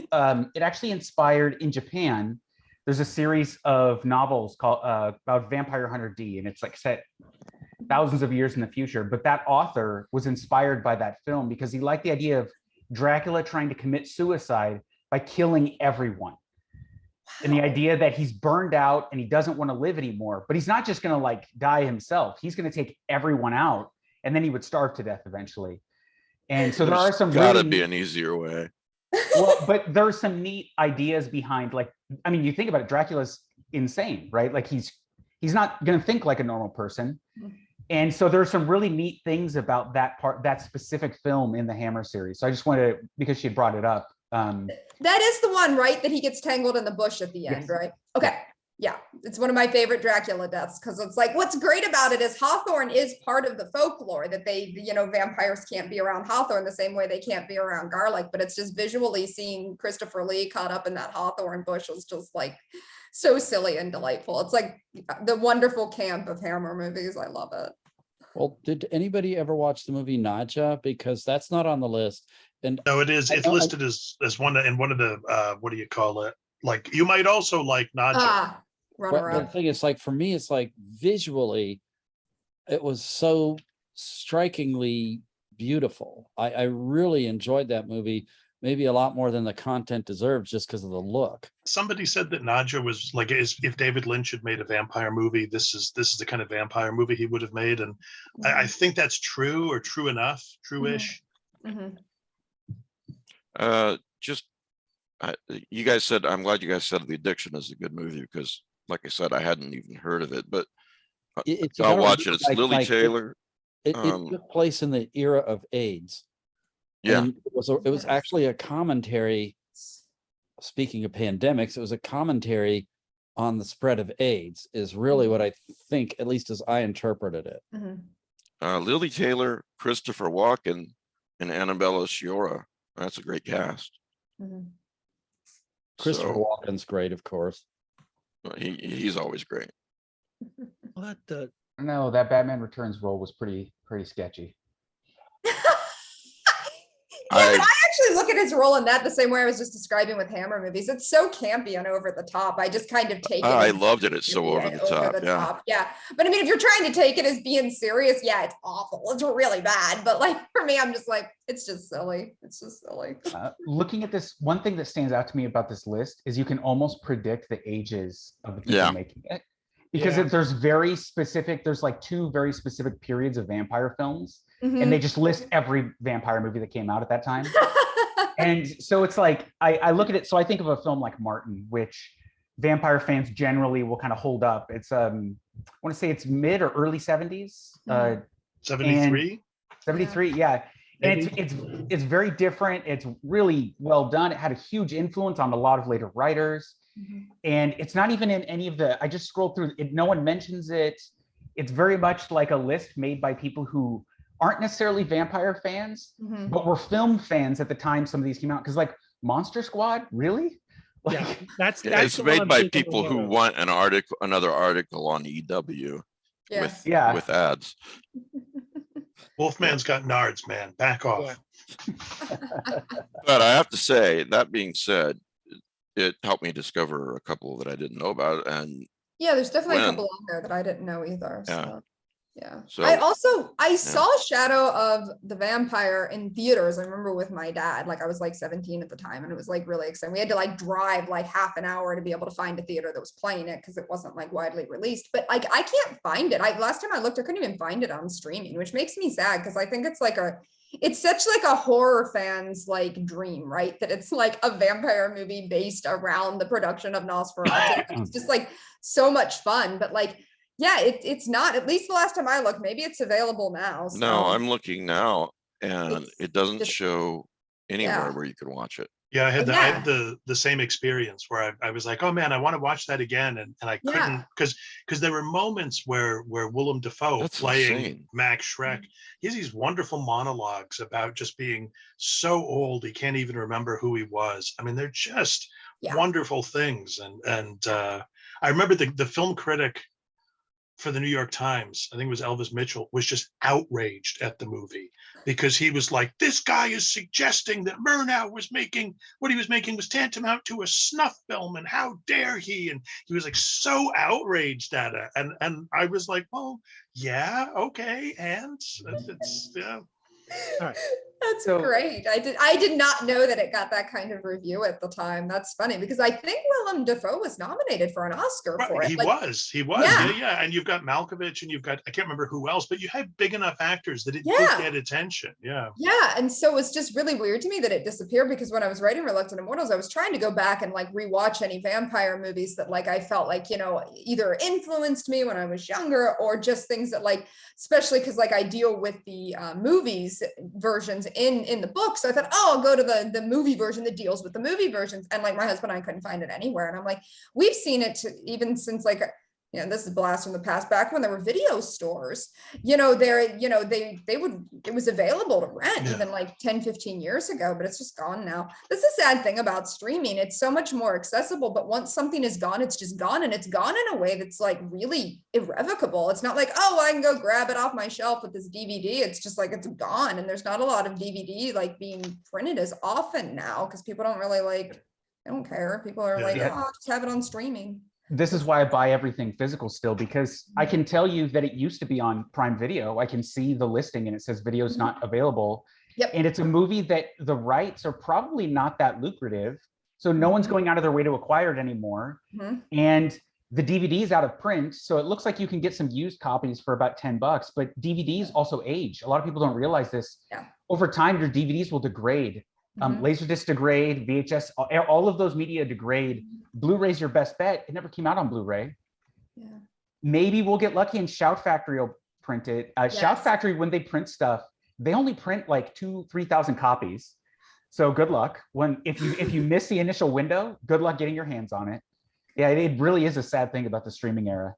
it actually inspired in Japan. There's a series of novels called about Vampire Hunter D, and it's like set thousands of years in the future. But that author was inspired by that film because he liked the idea of Dracula trying to commit suicide by killing everyone. And the idea that he's burned out and he doesn't want to live anymore, but he's not just going to like die himself. He's going to take everyone out, and then he would starve to death eventually. And so there are some Gotta really be an easier way. well, but there's some neat ideas behind, like, I mean, you think about it, Dracula's insane, right? Like he's not going to think like a normal person. And so there's some really neat things about that specific film in the Hammer series. So I just wanted to, because she had brought it up. That is the one, right? That he gets tangled in the bush at the end, Yes. right? Okay. Yeah, it's one of my favorite Dracula deaths because it's like, what's great about it is Hawthorne is part of the folklore that vampires can't be around Hawthorne the same way they can't be around garlic, but it's just visually seeing Christopher Lee caught up in that Hawthorne bush was just like so silly and delightful. It's like the wonderful camp of Hammer movies. I love it. Well, did anybody ever watch the movie Nadja? Because that's not on the list. And No, it is. It's listed as one in one of the what do you call it? Like you might also like Nadja. Runner the up. thing is, like, for me, it's like visually, it was so strikingly beautiful. I really enjoyed that movie, maybe a lot more than the content deserves, just because of the look. Somebody said that Nadja was like, if David Lynch had made a vampire movie, this is the kind of vampire movie he would have made, and I think that's true or true enough, true-ish. Mhm. You guys said, I'm glad you guys said The Addiction is a good movie because, like I said, I hadn't even heard of it, but It's I'll about a watch it. movie It's Lily like Taylor. It took place in the era of AIDS. Yeah. And it was actually a commentary. Speaking of pandemics, it was a commentary on the spread of AIDS, is really what I think, at least as I interpreted it. Mhm. Lily Taylor, Christopher Walken, and Annabella Sciorra. That's a great cast. Mhm. Christopher So, Walken's great, of course. he's always great. What No, that Batman Returns role was pretty sketchy. Yeah, but I actually look at his role in that the same way I was just describing with Hammer movies. It's so campy and over the top. I just kind of take it. I as loved it. It's so campy over and the top. Yeah. Yeah. But I mean, if you're trying to take it as being serious, yeah, it's awful. It's really bad. But like for me, I'm just like, it's just silly. It's just silly. Looking at this, one thing that stands out to me about this list is you can almost predict the ages of the people Yeah. making it. Because Yeah. there's like two very specific periods of vampire films, and they just list every vampire movie that came out at that time. And so it's like, I look at it, so I think of a film like Martin, which vampire fans generally will kind of hold up. It's, I want to say it's mid or early 70s. 73. 73, yeah. And it's very different. It's really well done. It had a huge influence on a lot of later writers. And it's not even in any of the, I just scrolled through it, no one mentions it. It's very much like a list made by people who aren't necessarily vampire fans, but were film fans at the time some of these came out. Because like Monster Squad, really? Like, Yeah, that's It's the one made I'm by thinking people of. who want another article on EW Yeah. with ads. Wolfman's got nards, man. Back off. But I have to say, that being said, it helped me discover a couple that I didn't know about. And Yeah, there's definitely a When- couple on there that I didn't know either. Yeah. So yeah. So- I saw Shadow of the Vampire in theaters. I remember with my dad, like I was like 17 at the time, and it was like really exciting. We had to like drive like half an hour to be able to find a theater that was playing it because it wasn't like widely released. But like I can't find it. Last time I looked, I couldn't even find it on streaming, which makes me sad because I think it's like it's such like a horror fan's like dream, right? That it's like a vampire movie based around the production of Nosferatu. It's just like so much fun, but like, yeah, it's not, at least the last time I looked, maybe it's available now. No, so I'm looking now and it's it doesn't just- show anywhere yeah. where you can watch it. Yeah, I had Yeah. the same experience where I was like, oh man, I want to watch that again, and I couldn't, because there were moments where Willem Dafoe That's playing insane. Max Schreck, he has these wonderful monologues about just being so old he can't even remember who he was. I mean, they're just Yeah. wonderful things, and I remember the film critic for the New York Times, I think it was Elvis Mitchell, was just outraged at the movie because he was like, this guy is suggesting that Murnau was making, what he was making was tantamount to a snuff film, and how dare he? And he was like so outraged at it. And I was like, well, yeah, okay. And it's, yeah. All right. That's So- great. I did not know that it got that kind of review at the time. That's funny because I think Willem Dafoe was nominated for an Oscar for it. He Like, was, Yeah. yeah. And you've got Malkovich and you've got, I can't remember who else, but you had big enough actors that it Yeah. did get attention. Yeah. Yeah, and so it's just really weird to me that it disappeared because when I was writing Reluctant Immortals, I was trying to go back and like rewatch any vampire movies that like I felt like, you know, either influenced me when I was younger or just things that like, especially because like I deal with the movies versions in the book. So I thought, oh, I'll go to the movie version that deals with the movie versions. And like my husband and I couldn't find it anywhere. And I'm like, we've seen it even since like, you know, this is a blast from the past, back when there were video stores, you know, it was available to rent even like 10, 15 years ago, but it's just gone now. That's the sad thing about streaming. It's so much more accessible, but once something is gone, it's just gone, and it's gone in a way that's like really irrevocable. It's not like, oh, I can go grab it off my shelf with this DVD. It's just like, it's gone. And there's not a lot of DVD like being printed as often now because people don't really like, they don't care. People are like, Yeah. oh, I'll just have it on streaming. This is why I buy everything physical still, because I can tell you that it used to be on Prime Video. I can see the listing and it says video is not available. Yep. And it's a movie that the rights are probably not that lucrative. So no one's going out of their way to acquire it anymore. Mhm. And the DVD is out of print. So it looks like you can get some used copies for about $10, but DVDs also age. A lot of people don't realize this. Yeah. Over time, your DVDs will degrade. Mhm. Laserdisc degrade, VHS, all of those media degrade. Blu-ray's your best bet. It never came out on Blu-ray. Yeah. Maybe we'll get lucky and Shout Factory will print it. Shout Yes. Factory, when they print stuff, they only print like 2,000-3,000 copies. So good luck. If you miss the initial window, good luck getting your hands on it. Yeah, it really is a sad thing about the streaming era.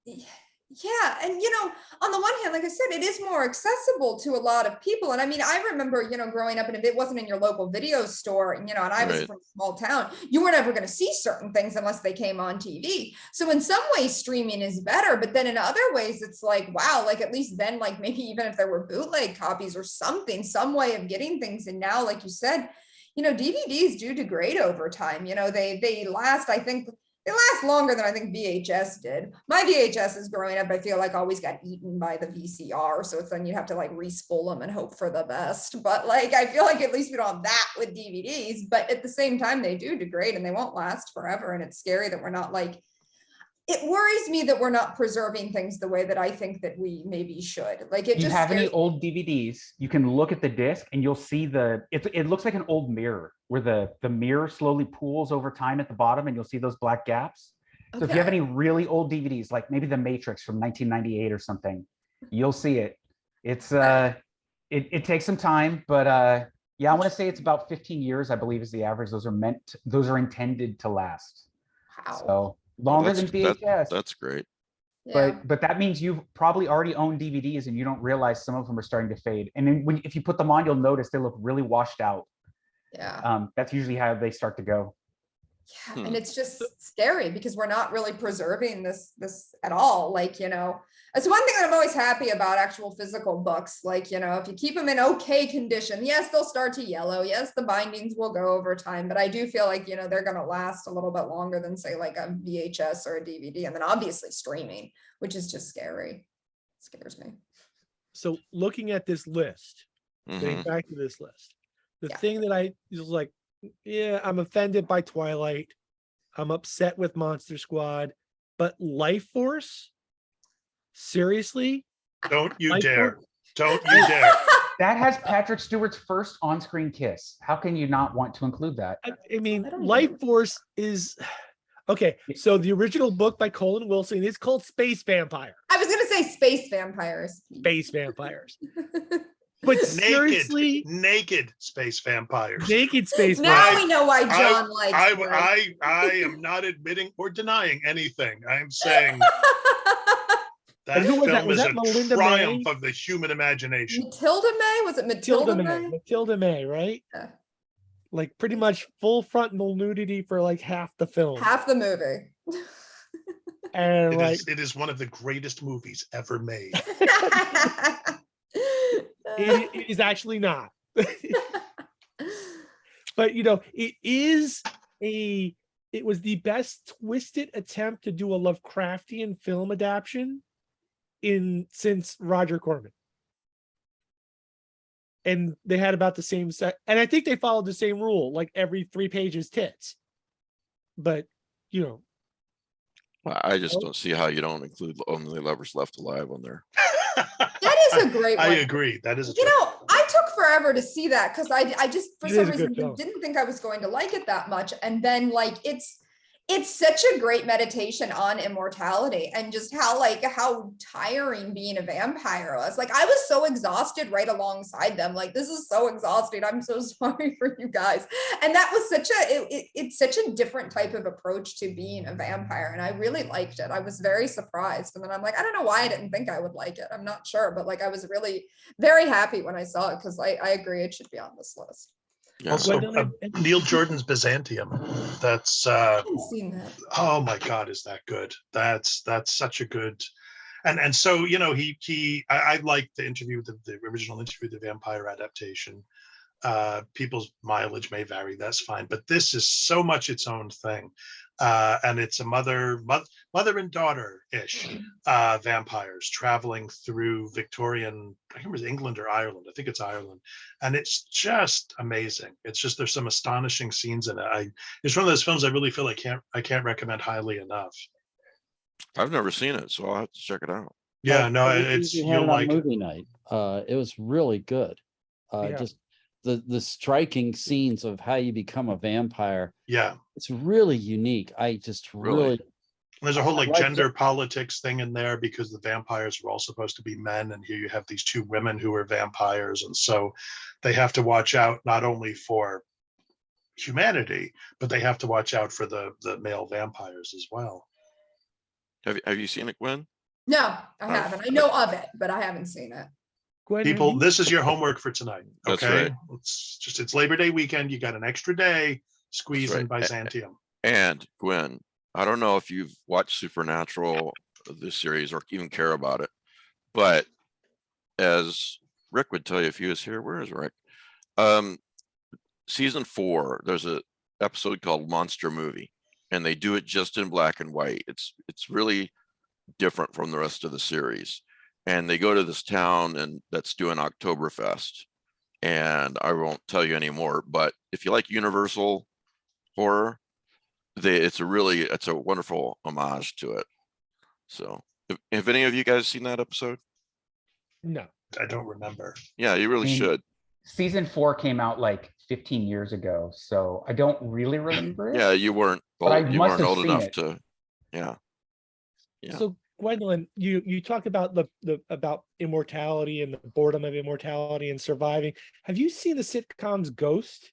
Yeah, and you know, on the one hand, like I said, it is more accessible to a lot of people. And I mean, I remember, you know, growing up, and if it wasn't in your local video store, you know, and I was Right. from a small town, you were never going to see certain things unless they came on TV. So in some ways, streaming is better, but then in other ways, it's like, wow, like at least then, like maybe even if there were bootleg copies or something, some way of getting things. And now, like you said, you know, DVDs do degrade over time. You know, they last, I think. They last longer than I think VHS did. My VHSs growing up, I feel like always got eaten by the VCR. So it's then you have to like re-spool them and hope for the best. But like, I feel like at least we don't have that with DVDs, but at the same time, they do degrade and they won't last forever. And it's scary that we're not like, it worries me that we're not preserving things the way that I think that we maybe should. Like it If you just have any scares- old DVDs, you can look at the disc and you'll see it looks like an old mirror where the mirror slowly pools over time at the bottom and you'll see those black gaps. So if you have Okay. any really old DVDs, like maybe The Matrix from 1998 or something, you'll see it. It's it takes some time, but yeah, I want to say it's about 15 years, I believe, is the average. Those are intended to last. Wow. So longer than VHS. That's great. Yeah. But that means you've probably already owned DVDs and you don't realize some of them are starting to fade. And then if you put them on, you'll notice they look really washed out. Yeah. That's usually how they start to go. Yeah, and it's just scary because we're not really preserving this at all. Like, you know, it's one thing that I'm always happy about actual physical books. Like, you know, if you keep them in okay condition, yes, they'll start to yellow. Yes, the bindings will go over time, but I do feel like, you know, they're going to last a little bit longer than say like a VHS or a DVD. And then obviously streaming, which is just scary. It scares me. So looking at this list, getting Mhm. back to this list, the Yeah. thing that I was like, yeah, I'm offended by Twilight. I'm upset with Monster Squad, but Life Force? Seriously? Don't you Life dare. Force? Don't you dare. That has Patrick Stewart's first on-screen kiss. How can you not want to include that? I mean, I don't Life know. Force is okay. So the original book by Colin Wilson is called Space Vampire. I was gonna say space vampires. Space vampires. But seriously, naked space vampires. naked space Now vampires. we know why John likes I, them. I am not admitting or denying anything. I am saying that And who was that? film Was is that a Melinda triumph May? of the human imagination. Matilda May? Was it Matilda, May? Matilda May, right? Yeah. Like pretty much full frontal nudity for like half the film. Half the movie. And like It is one of the greatest movies ever made. it is actually not. But you know, it was the best twisted attempt to do a Lovecraftian film adaptation since Roger Corman. And they had about the same set, and I think they followed the same rule, like every 3 pages tits. But you know, I just don't see how you don't include Only Lovers Left Alive on there. That is a great one. I agree. That is a You know, I took forever to see that because I just for It some is a good reason film. didn't think I was going to like it that much. And then like it's such a great meditation on immortality and just how tiring being a vampire was. Like I was so exhausted right alongside them. Like this is so exhausting. I'm so sorry for you guys. And that was it's such a different type of approach to being a vampire. And I really liked it. I was very surprised. And then I'm like, I don't know why I didn't think I would like it. I'm not sure, but like I was really very happy when I saw it because I agree it should be on this list. Yeah. Also, Gwendolyn- Neil Jordan's Byzantium. That's I haven't seen that. oh my God, is that good? That's such a good, and so you know I like the interview, the original interview, the vampire adaptation. People's mileage may vary, that's fine, but this is so much its own thing, and it's a mother and daughter ish vampires traveling through Victorian, I can't remember, if it's England or Ireland, I think it's Ireland, and it's just amazing. It's just there's some astonishing scenes in it. It's one of those films I really feel I can't recommend highly enough. I've never seen it, so I'll have to check it out. Yeah, no, We it's had you'll it on like it. movie night. It was really good. Yeah. Just the striking scenes of how you become a vampire. Yeah. It's really unique. I just really There's a whole like like gender politics thing in there because the vampires were all supposed to be men, and here you have these 2 women who are vampires, and so they have to watch out not only for humanity, but they have to watch out for the male vampires as well. Have you seen it, Gwen? No, I haven't. I know of it, but I haven't seen it. Gwen, People, this is your homework for tonight. That's Okay, right. It's Labor Day weekend. You got an extra day. Squeeze That's in right. Byzantium. And Gwen, I don't know if you've watched Supernatural, this series, or even care about it, but as Rick would tell you if he was here, where is Rick? Season 4, there's a episode called Monster Movie, and they do it just in black and white. It's really different from the rest of the series. And they go to this town and that's doing Oktoberfest. And I won't tell you anymore, but if you like Universal horror, it's a wonderful homage to it. So have any of you guys seen that episode? no. I don't remember. Yeah, you really I mean, should. Season 4 came out like 15 years ago, so I don't really remember it. Yeah, you weren't But I old, you must weren't have old seen enough it. to, yeah. Yeah. So Gwendolyn, you talk about about immortality and the boredom of immortality and surviving. Have you seen the sitcoms Ghosts?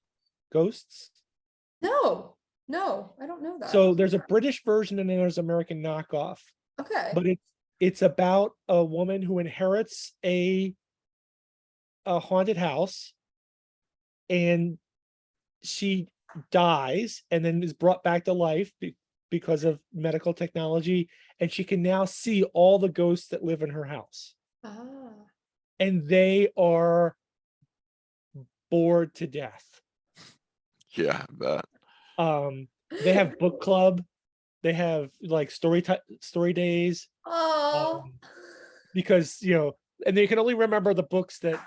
No, I don't know that. So there's a British version and then there's an American knockoff, Okay. but it's about a woman who inherits a haunted house, and she dies and then is brought back to life because of medical technology, and she can now see all the ghosts that live in her house, Ah. and they are bored to death. Yeah, I bet. They have book club, they have like story days, Oh. because and they can only remember the books that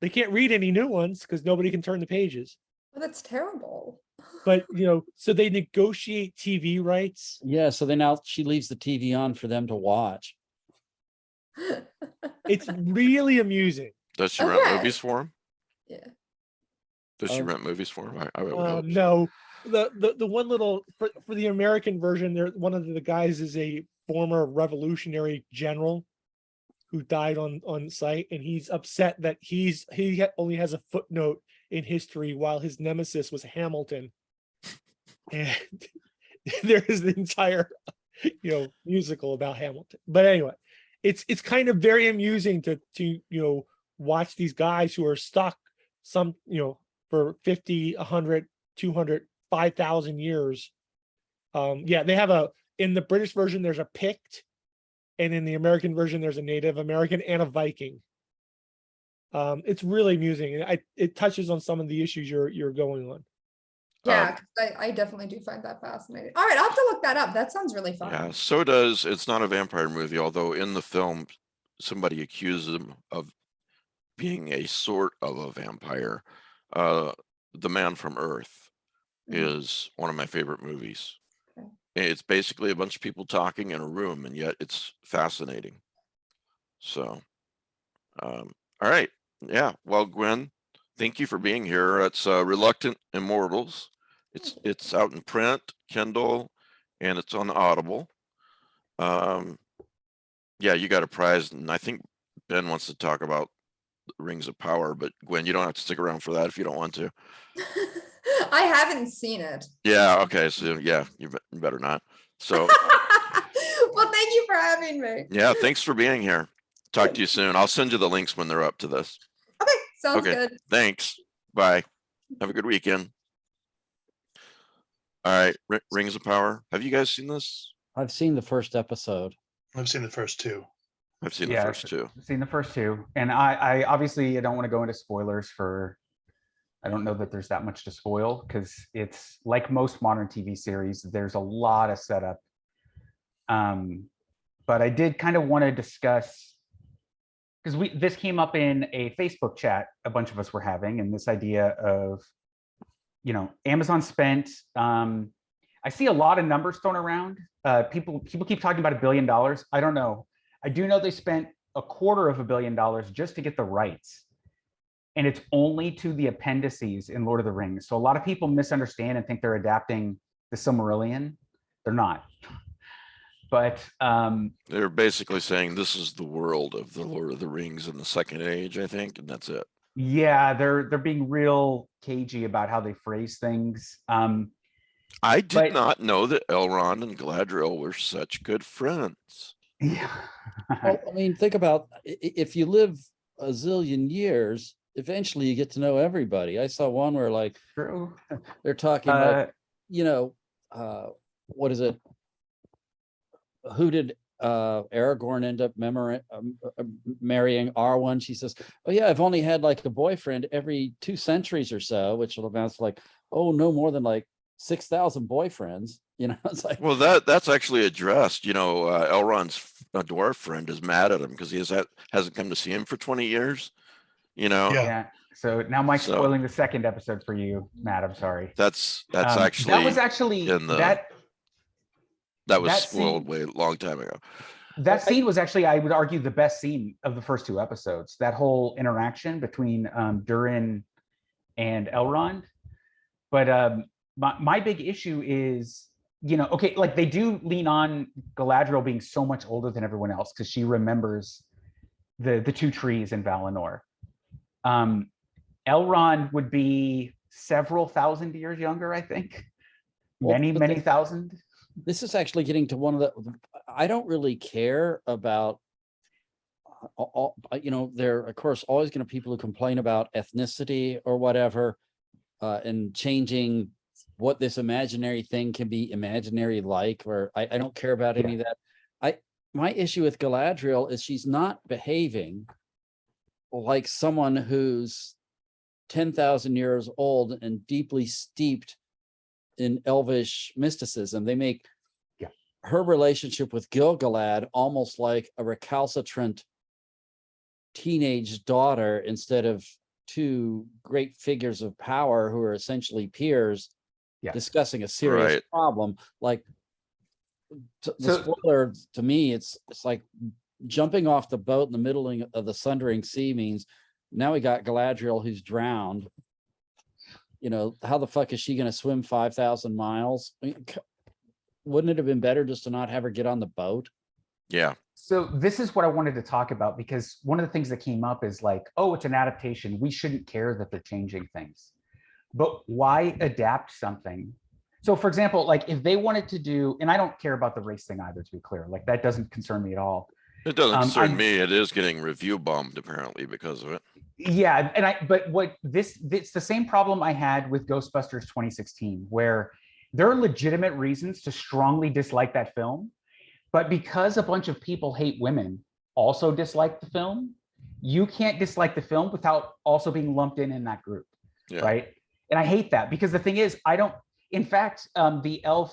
they can't read any new ones because nobody can turn the pages. Oh, that's terrible. But so they negotiate TV rights. yeah. So she leaves the TV on for them to watch. It's really amusing. Does she rent Okay. movies for him? Yeah. Does she Um, rent movies for him? I would hope. So. No, the one little for the American version, there one of the guys is a former revolutionary general who died on site, and he's upset that only has a footnote in history while his nemesis was Hamilton, and there is the entire musical about Hamilton. But anyway, it's kind of very amusing to watch these guys who are stuck for 50, 100, 200, 5,000 years. Yeah, they have in the British version, there's a Pict, and in the American version, there's a Native American and a Viking. It's really amusing, and it touches on some of the issues you're going on. Yeah, 'cause I definitely do find that fascinating. All right, I'll have to look that up. That sounds really fun. Yeah, so does, it's not a vampire movie, although in the film, somebody accused him of being a sort of a vampire. The Man from Earth is one of my favorite movies. Okay. It's basically a bunch of people talking in a room, and yet it's fascinating. So, all right. Yeah. Well, Gwen, thank you for being here. It's Reluctant Immortals. It's out in print, Kindle, and it's on Audible. Yeah, you got a prize, and I think Ben wants to talk about Rings of Power, but Gwen, you don't have to stick around for that if you don't want to. I haven't seen it. Yeah. Okay. So yeah, you better not. So Well, thank you for having me. yeah, thanks for being here. Talk to you soon. I'll send you the links when they're up to this. Okay, sounds Okay. good. Thanks. Bye. Have a good weekend. All right. Rings of Power. Have you guys seen this? I've seen the first episode. I've seen the first two. I've seen the Yeah, first two. I've seen the first two, and I obviously I don't want to go into spoilers for. I don't know that there's that much to spoil because it's like most modern TV series. There's a lot of setup. But I did kind of want to discuss because this came up in a Facebook chat a bunch of us were having, and this idea of Amazon spent. I see a lot of numbers thrown around. People keep talking about $1 billion. I don't know. I do know they spent $250 million just to get the rights. And it's only to the appendices in Lord of the Rings. So a lot of people misunderstand and think they're adapting the Silmarillion. They're not. But they're basically saying this is the world of the Lord of the Rings in the Second Age, I think, and that's it. Yeah, they're being real cagey about how they phrase things. I did not know that Elrond and Galadriel were such good friends. Yeah. Well, I mean, think about if you live a zillion years, eventually you get to know everybody. I saw one where like True. they're talking like, what is it? Who did Aragorn end up marrying Arwen? She says, oh yeah, I've only had like a boyfriend every 2 centuries or so, which will amounts to like, oh, no more than like 6,000 boyfriends. It's like, well, that's actually addressed. Elrond's dwarf friend is mad at him because he hasn't come to see him for 20 years. Yeah. So now Mike's spoiling the second episode for you, Matt. I'm sorry. That's that was actually in the that was spoiled way long time ago. That scene was actually, I would argue, the best scene of the first 2 episodes. That whole interaction between Durin and Elrond. But my big issue is, okay, like they do lean on Galadriel being so much older than everyone else because she remembers the 2 trees in Valinor. Elrond would be several thousand years younger, I think. Many thousand. This is actually getting to one of the, I don't really care about, there are of course always going to be people who complain about ethnicity or whatever, and changing what this imaginary thing can be imaginary like, or I don't care about any of that. My issue with Galadriel is she's not behaving like someone who's 10,000 years old and deeply steeped in elvish mysticism. They make her relationship with Gil-galad almost like a recalcitrant teenage daughter instead of 2 great figures of power who are essentially peers discussing a serious problem. Like the spoiler to me, it's like jumping off the boat in the middle of the Sundering Sea means Now we got Galadriel who's drowned. You know, how the fuck is she going to swim 5,000 miles? I mean, wouldn't it have been better just to not have her get on the boat? Yeah. So this is what I wanted to talk about, because one of the things that came up is like, oh, it's an adaptation. We shouldn't care that they're changing things. But why adapt something? So for example, like if they wanted to do, and I don't care about the race thing either, to be clear, like that doesn't concern me at all. It doesn't concern me. It is getting review bombed apparently because of it. Yeah, but what it's the same problem I had with Ghostbusters 2016, where there are legitimate reasons to strongly dislike that film, but because a bunch of people hate women also dislike the film, you can't dislike the film without also being lumped in that group, right? And I hate that, because the thing is, I don't. In fact, the elf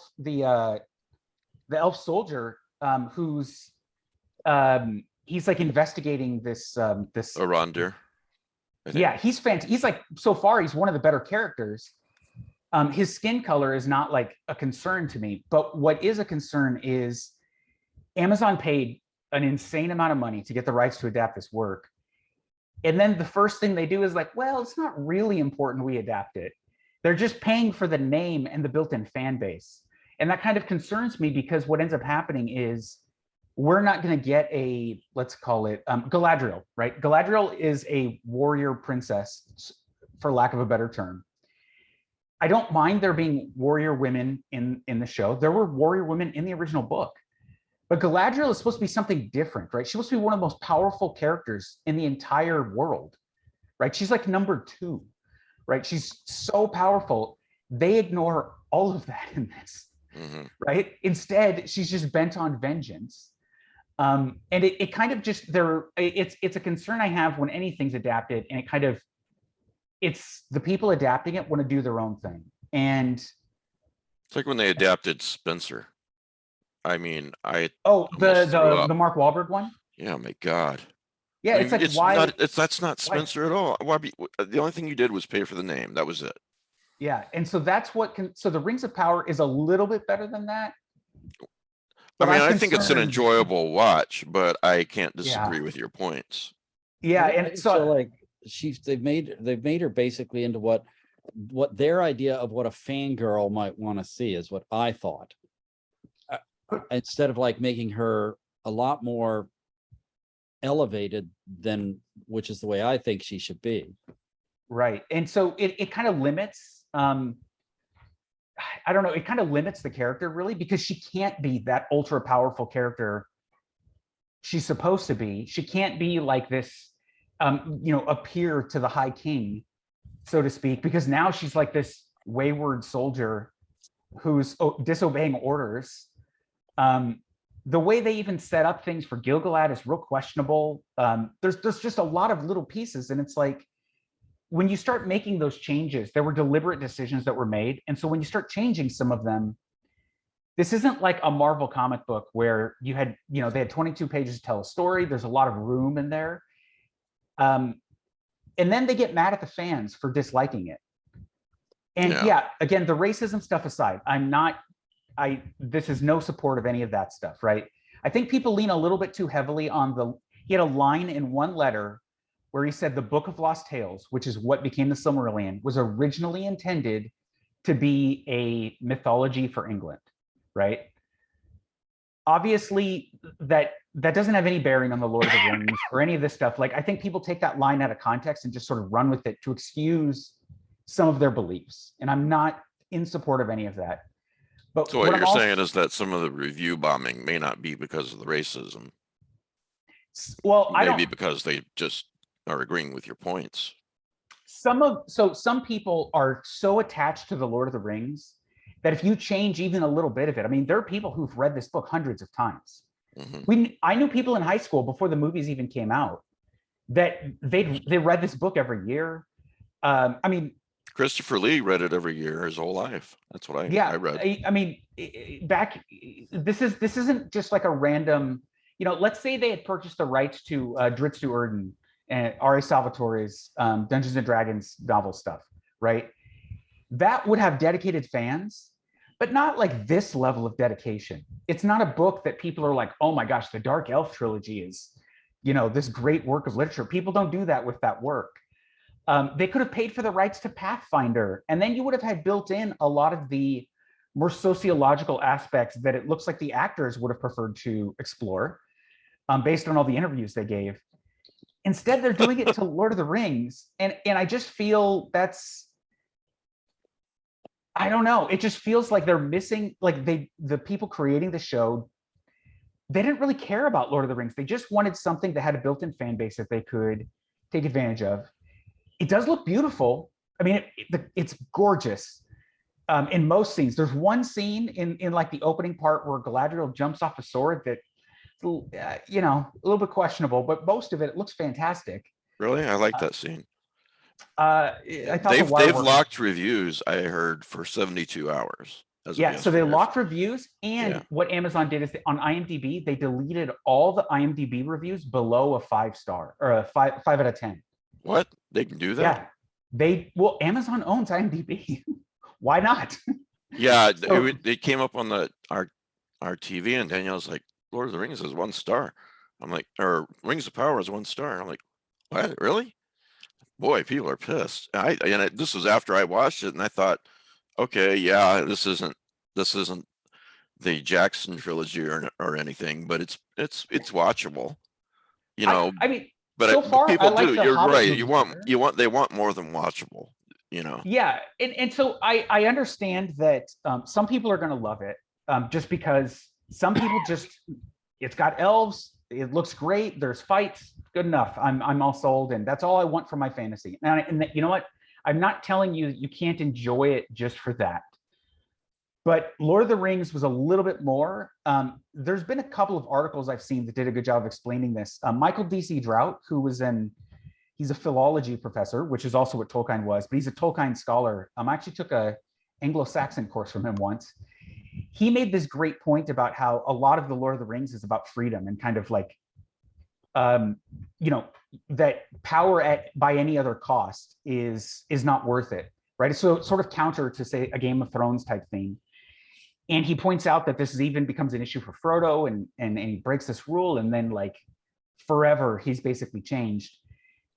soldier, who's he's like investigating this Arondir. Yeah, he's fantastic. He's like, so far, he's one of the better characters. His skin color is not like a concern to me, but what is a concern is Amazon paid an insane amount of money to get the rights to adapt this work. And then the first thing they do is like, well, it's not really important we adapt it. They're just paying for the name and the built-in fan base. And that kind of concerns me, because what ends up happening is we're not going to get a, let's call it Galadriel, right? Galadriel is a warrior princess, for lack of a better term. I don't mind there being warrior women in the show. There were warrior women in the original book. But Galadriel is supposed to be something different, right? She's supposed to be one of the most powerful characters in the entire world, right? She's like number 2, right? She's so powerful. They ignore all of that in this, right? Instead, she's just bent on vengeance. And it kind of just, it's a concern I have when anything's adapted, and it kind of, it's the people adapting it want to do their own thing. And it's like when they adapted Spencer. I mean, the Mark Wahlberg one. Yeah, my God. Yeah, I mean, it's like that's not Spencer at all. The only thing you did was pay for the name. That was it. Yeah, and so that's what so the Rings of Power is a little bit better than that. I mean, I think it's an enjoyable watch, but I can't disagree with your points. Yeah, and so like they've made her basically into what their idea of what a fangirl might want to see is what I thought. Instead of like making her a lot more elevated than, which is the way I think she should be. Right. And so it kind of limits, I don't know, it kind of limits the character really, because she can't be that ultra powerful character she's supposed to be. She can't be like this, appear to the High King, so to speak, because now she's like this wayward soldier who's disobeying orders. The way they even set up things for Gil-galad is real questionable. There's just a lot of little pieces, and it's like, when you start making those changes, there were deliberate decisions that were made. And so when you start changing some of them, this isn't like a Marvel comic book where you had, they had 22 pages to tell a story. There's a lot of room in there. And then they get mad at the fans for disliking it. And yeah, again, the racism stuff aside, this is no support of any of that stuff, right? I think people lean a little bit too heavily on he had a line in one letter where he said the Book of Lost Tales, which is what became the Silmarillion, was originally intended to be a mythology for England, right? Obviously, that doesn't have any bearing on the Lord of the Rings or any of this stuff. Like, I think people take that line out of context and just sort of run with it to excuse some of their beliefs. And I'm not in support of any of that. But so what you're saying is that some of the review bombing may not be because of the racism. Well, maybe because they just are agreeing with your points. Some people are so attached to the Lord of the Rings that if you change even a little bit of it, I mean, there are people who've read this book hundreds of times. I knew people in high school before the movies even came out that they read this book every year. I mean, Christopher Lee read it every year his whole life. That's what I read. I mean, this isn't just like a random, let's say they had purchased the rights to Drizzt Do'Urden and R.A. Salvatore's Dungeons and Dragons novel stuff, right? That would have dedicated fans, but not like this level of dedication. It's not a book that people are like, oh my gosh, the Dark Elf trilogy is you know, this great work of literature. People don't do that with that work. They could have paid for the rights to Pathfinder, and then you would have had built in a lot of the more sociological aspects that it looks like the actors would have preferred to explore, based on all the interviews they gave. Instead, they're doing it to Lord of the Rings, and I just feel that's, I don't know. It just feels like they're missing, like the people creating the show, they didn't really care about Lord of the Rings. They just wanted something that had a built-in fan base that they could take advantage of. It does look beautiful. I mean, it's gorgeous. In most scenes, there's one scene in like the opening part where Galadriel jumps off a sword that, you know, a little bit questionable, but most of it looks fantastic. Really? I like that scene. I thought They've locked reviews, I heard, for 72 hours. Yeah, so they locked reviews, and Yeah. what Amazon did is on IMDb, they deleted all the IMDb reviews below a 5-star or a 5 out of 10. What? They can do that? Yeah, well, Amazon owns IMDb. Why not? Yeah, So- it came up on our TV, and Danielle's like, Lord of the Rings is 1 star. I'm like, or Rings of Power is 1 star. I'm like, what? Really? Boy, people are pissed. This was after I watched it, and I thought, okay, yeah, this isn't the Jackson trilogy or anything, but it's watchable, you know. I mean, but so far, people I like do. the You're Hobbit right. movies They want more than watchable, you know. Yeah, and so I understand that some people are going to love it, just because some people just, it's got elves, it looks great, there's fights, good enough. I'm all sold, and that's all I want from my fantasy. And you know what? I'm not telling you you can't enjoy it just for that. But Lord of the Rings was a little bit more. There's been a couple of articles I've seen that did a good job of explaining this. Michael D.C. Drought, who was he's a philology professor, which is also what Tolkien was, but he's a Tolkien scholar. I actually took a Anglo-Saxon course from him once. He made this great point about how a lot of the Lord of the Rings is about freedom and kind of like, you know, that power by any other cost is not worth it, right? So it's sort of counter to, say, a Game of Thrones type thing. And he points out that this even becomes an issue for Frodo, and he breaks this rule, and then like forever he's basically changed.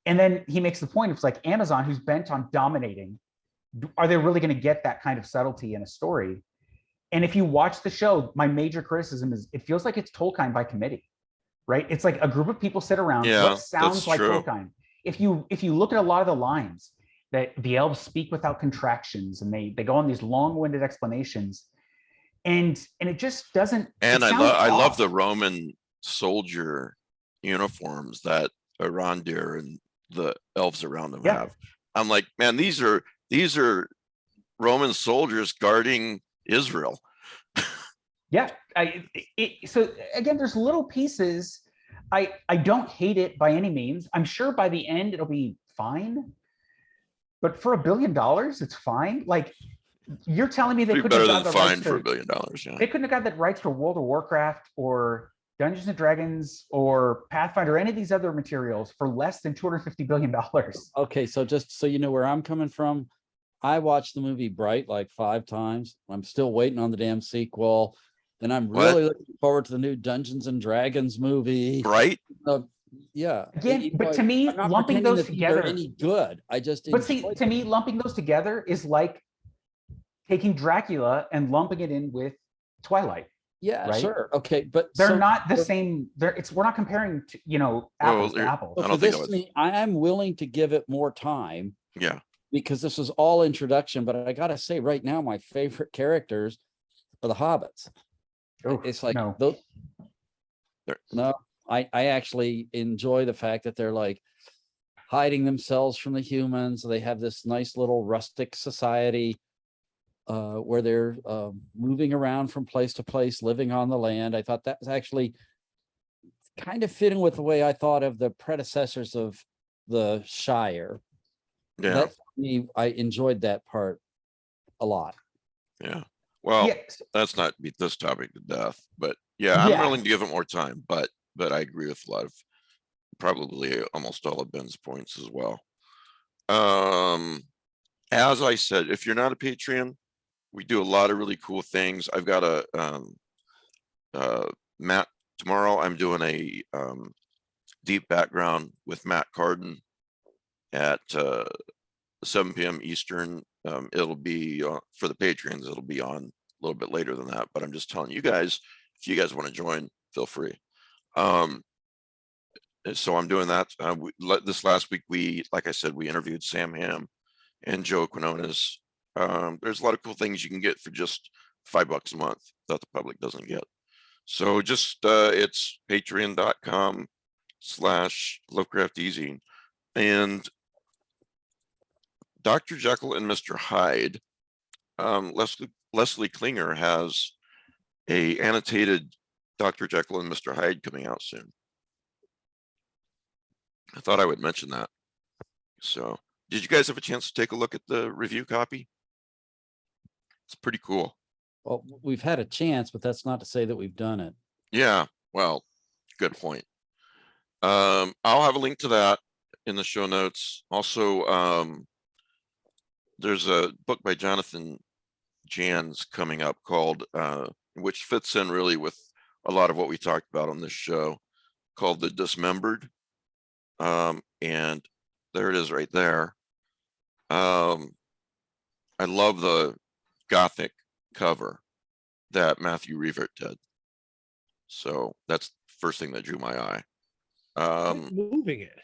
And then he makes the point, it's like Amazon, who's bent on dominating, are they really going to get that kind of subtlety in a story? And if you watch the show, my major criticism is it feels like it's Tolkien by committee, right? It's like a group of people sit around, Yeah, what sounds that's like true. Tolkien. If you look at a lot of the lines that the elves speak without contractions, and they go on these long-winded explanations, and it just doesn't. And it I sounds love off. the Roman soldier uniforms that Arondir and the elves around them Yeah. have. I'm like, man, these are Roman soldiers guarding Israel. Yeah, so again, there's little pieces. I don't hate it by any means. I'm sure by the end it'll be fine. But for $1 billion, it's fine. Like, you're telling me they Be couldn't better have than got the rights fine for to, $1 billion. Yeah. they couldn't have got the rights to World of Warcraft or Dungeons and Dragons or Pathfinder or any of these other materials for less than $250 billion. Okay, so just so you know where I'm coming from, I watched the movie Bright like 5 times. I'm still waiting on the damn sequel. And I'm What? really looking forward to the new Dungeons and Dragons movie. Right? Yeah. Again, You know, but to me, I'm not lumping pretending those that these are together. any good. I just But see, enjoyed to me, lumping those together is like taking Dracula and lumping it in with Twilight. Yeah, right? sure. Okay, but They're so not the for- same. We're not comparing to, apples to you're- apples. but I for don't think this I to was- me, I am willing to give it more time Yeah. because this was all introduction. But I gotta say, right now, my favorite characters are the hobbits. Oof, It's like no. those. They're- No, I actually enjoy the fact that they're like hiding themselves from the humans. They have this nice little rustic society where they're moving around from place to place, living on the land. I thought that was actually kind of fitting with the way I thought of the predecessors of the Shire. Yeah. That's me. I enjoyed that part a lot. Yeah. Well, Yes. let's not beat this topic to death, but yeah, I'm Yeah. willing to give it more time, but I agree with a lot of, probably almost all of Ben's points as well. As I said, if you're not a Patreon, we do a lot of really cool things. I've got a Matt, tomorrow I'm doing a deep background with Matt Carden at 7 p.m. Eastern. It'll be for the Patreons. It'll be on a little bit later than that, but I'm just telling you guys, if you guys want to join, feel free. So I'm doing that. This last week, like I said, we interviewed Sam Hamm and Joe Quinones. There's a lot of cool things you can get for just $5 a month that the public doesn't get. So just it's patreon.com/LovecraftEasy. And Dr. Jekyll and Mr. Hyde, Leslie Klinger has a annotated Dr. Jekyll and Mr. Hyde coming out soon. I thought I would mention that. So did you guys have a chance to take a look at the review copy? It's pretty cool. Well, we've had a chance, but that's not to say that we've done it. Yeah, well, good point. I'll have a link to that in the show notes. Also, there's a book by Jonathan Jans coming up called, which fits in really with a lot of what we talked about on this show, called The Dismembered. And there it is right there. I love the Gothic cover that Matthew Revert did. So that's the first thing that drew my eye. Moving it.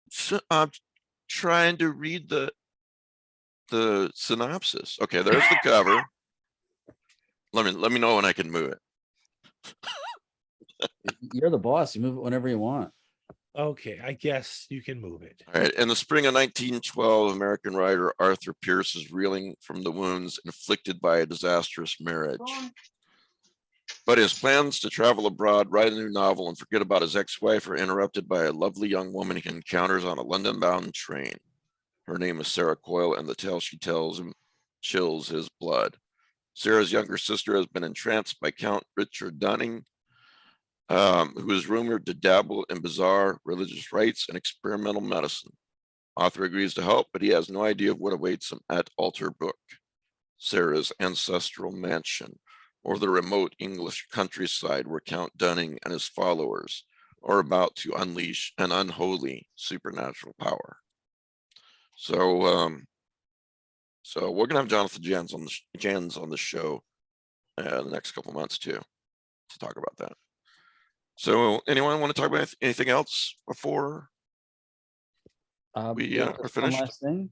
So I'm trying to read the synopsis. Okay, there's the cover. Let me know when I can move it. You're the boss. You move it whenever you want. Okay, I guess you can move it. All right. In the spring of 1912, American writer Arthur Pierce is reeling from the wounds inflicted by a disastrous marriage. But his plans to travel abroad, write a new novel, and forget about his ex-wife are interrupted by a lovely young woman he encounters on a London-bound train. Her name is Sarah Coyle, and the tale she tells him chills his blood. Sarah's younger sister has been entranced by Count Richard Dunning, who is rumored to dabble in bizarre religious rites and experimental medicine. Author agrees to help, but he has no idea of what awaits him at Altar Brook, Sarah's ancestral mansion, or the remote English countryside where Count Dunning and his followers are about to unleash an unholy supernatural power. So, so we're gonna have Jonathan Jans on the show the next couple months too, to talk about that. So anyone want to talk about anything else before we are One finished? last thing.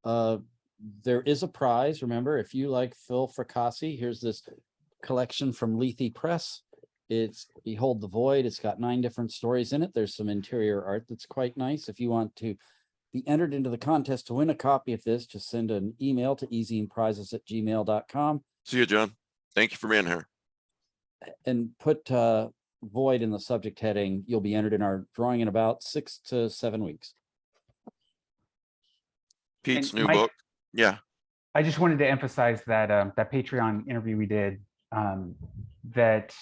There is a prize. Remember, if you like Phil Fracassi, here's this collection from Lethe Press. It's Behold the Void. It's got 9 different stories in it. There's some interior art that's quite nice. If you want to be entered into the contest to win a copy of this, just send an email to easyandprizes@gmail.com. See you, John. Thank you for being here. And put Void in the subject heading. You'll be entered in our drawing in about 6 to 7 weeks. Pete's And new Mike, book. Yeah. I just wanted to emphasize that that Patreon interview we did, that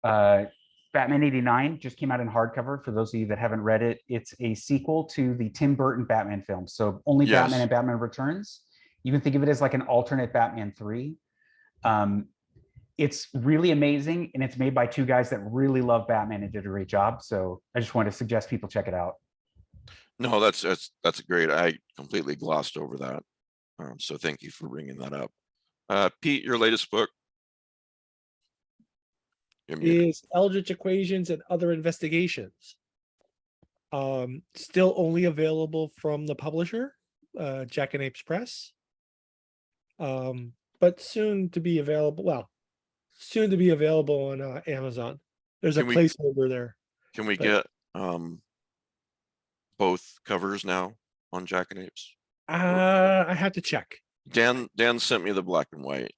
Batman '89 just came out in hardcover. For those of you that haven't read it, it's a sequel to the Tim Burton Batman film. So only Yes. Batman and Batman Returns. You can think of it as like an alternate Batman 3. It's really amazing, and it's made by 2 guys that really love Batman and did a great job. So I just wanted to suggest people check it out. No, that's great. I completely glossed over that. So thank you for bringing that up. Pete, your latest book Is Eldritch Equations and Other Investigations. Still only available from the publisher, Jack and Apes Press. But soon to be available. Well, soon to be available on Amazon. There's a placeholder there. Can we get both covers now on Jack and Apes? I have to check. Dan sent me the black and white,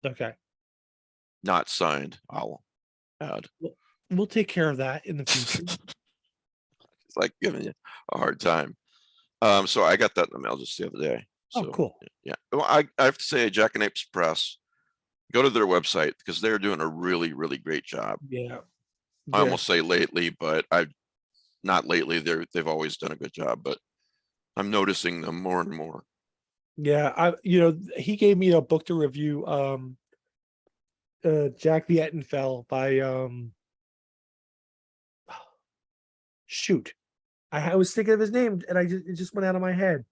Okay. not signed. I'll add. We'll take care of that in the future. It's like giving you a hard time. So I got that in the mail just the other day. Oh, So, cool. yeah. Well, I have to say, Jack and Apes Press, go to their website because they're doing a really, really great job. Yeah. I almost say lately, but not lately. They've always done a good job, but I'm noticing them more and more. Yeah, he gave me a book to review, Jack the Ettenfell by shoot. I was thinking of his name and it just went out of my head.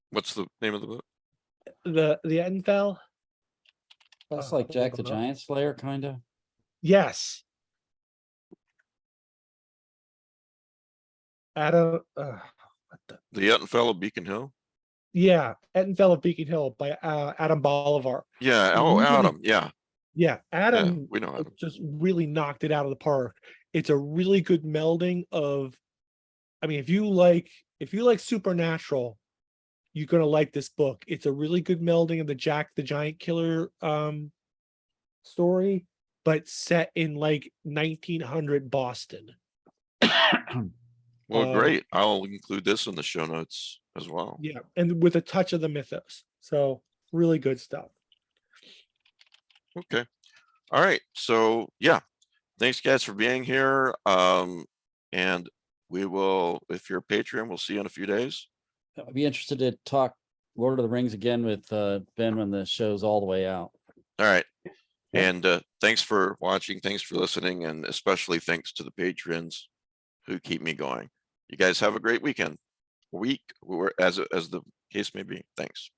What's the name of the book? The Edenfell. That's Oh, like Jack I the don't know. Giant Slayer, kind of. Yes. Adam. What the? The Yetton of Beacon Hill? Yeah, Edenfell of Beacon Hill by Adam Bolivar. Yeah. Oh, Really- Adam. Yeah. Yeah, Adam we know Adam. just really knocked it out of the park. It's a really good melding of, I mean, if you like Supernatural, you're gonna like this book. It's a really good melding of the Jack the Giant Killer story, but set in like 1900 Boston. Well, great. I'll include this in the show notes as well. Yeah, and with a touch of the mythos. So really good stuff. Okay. All right. So yeah, thanks guys for being here. And we will, if you're a Patreon, we'll see you in a few days. I'd be interested to talk Lord of the Rings again with Ben when the show's all the way out. All right. Yeah. And thanks for watching. Thanks for listening. And especially thanks to the patrons who keep me going. You guys have a great weekend. Week, as the case may be. Thanks.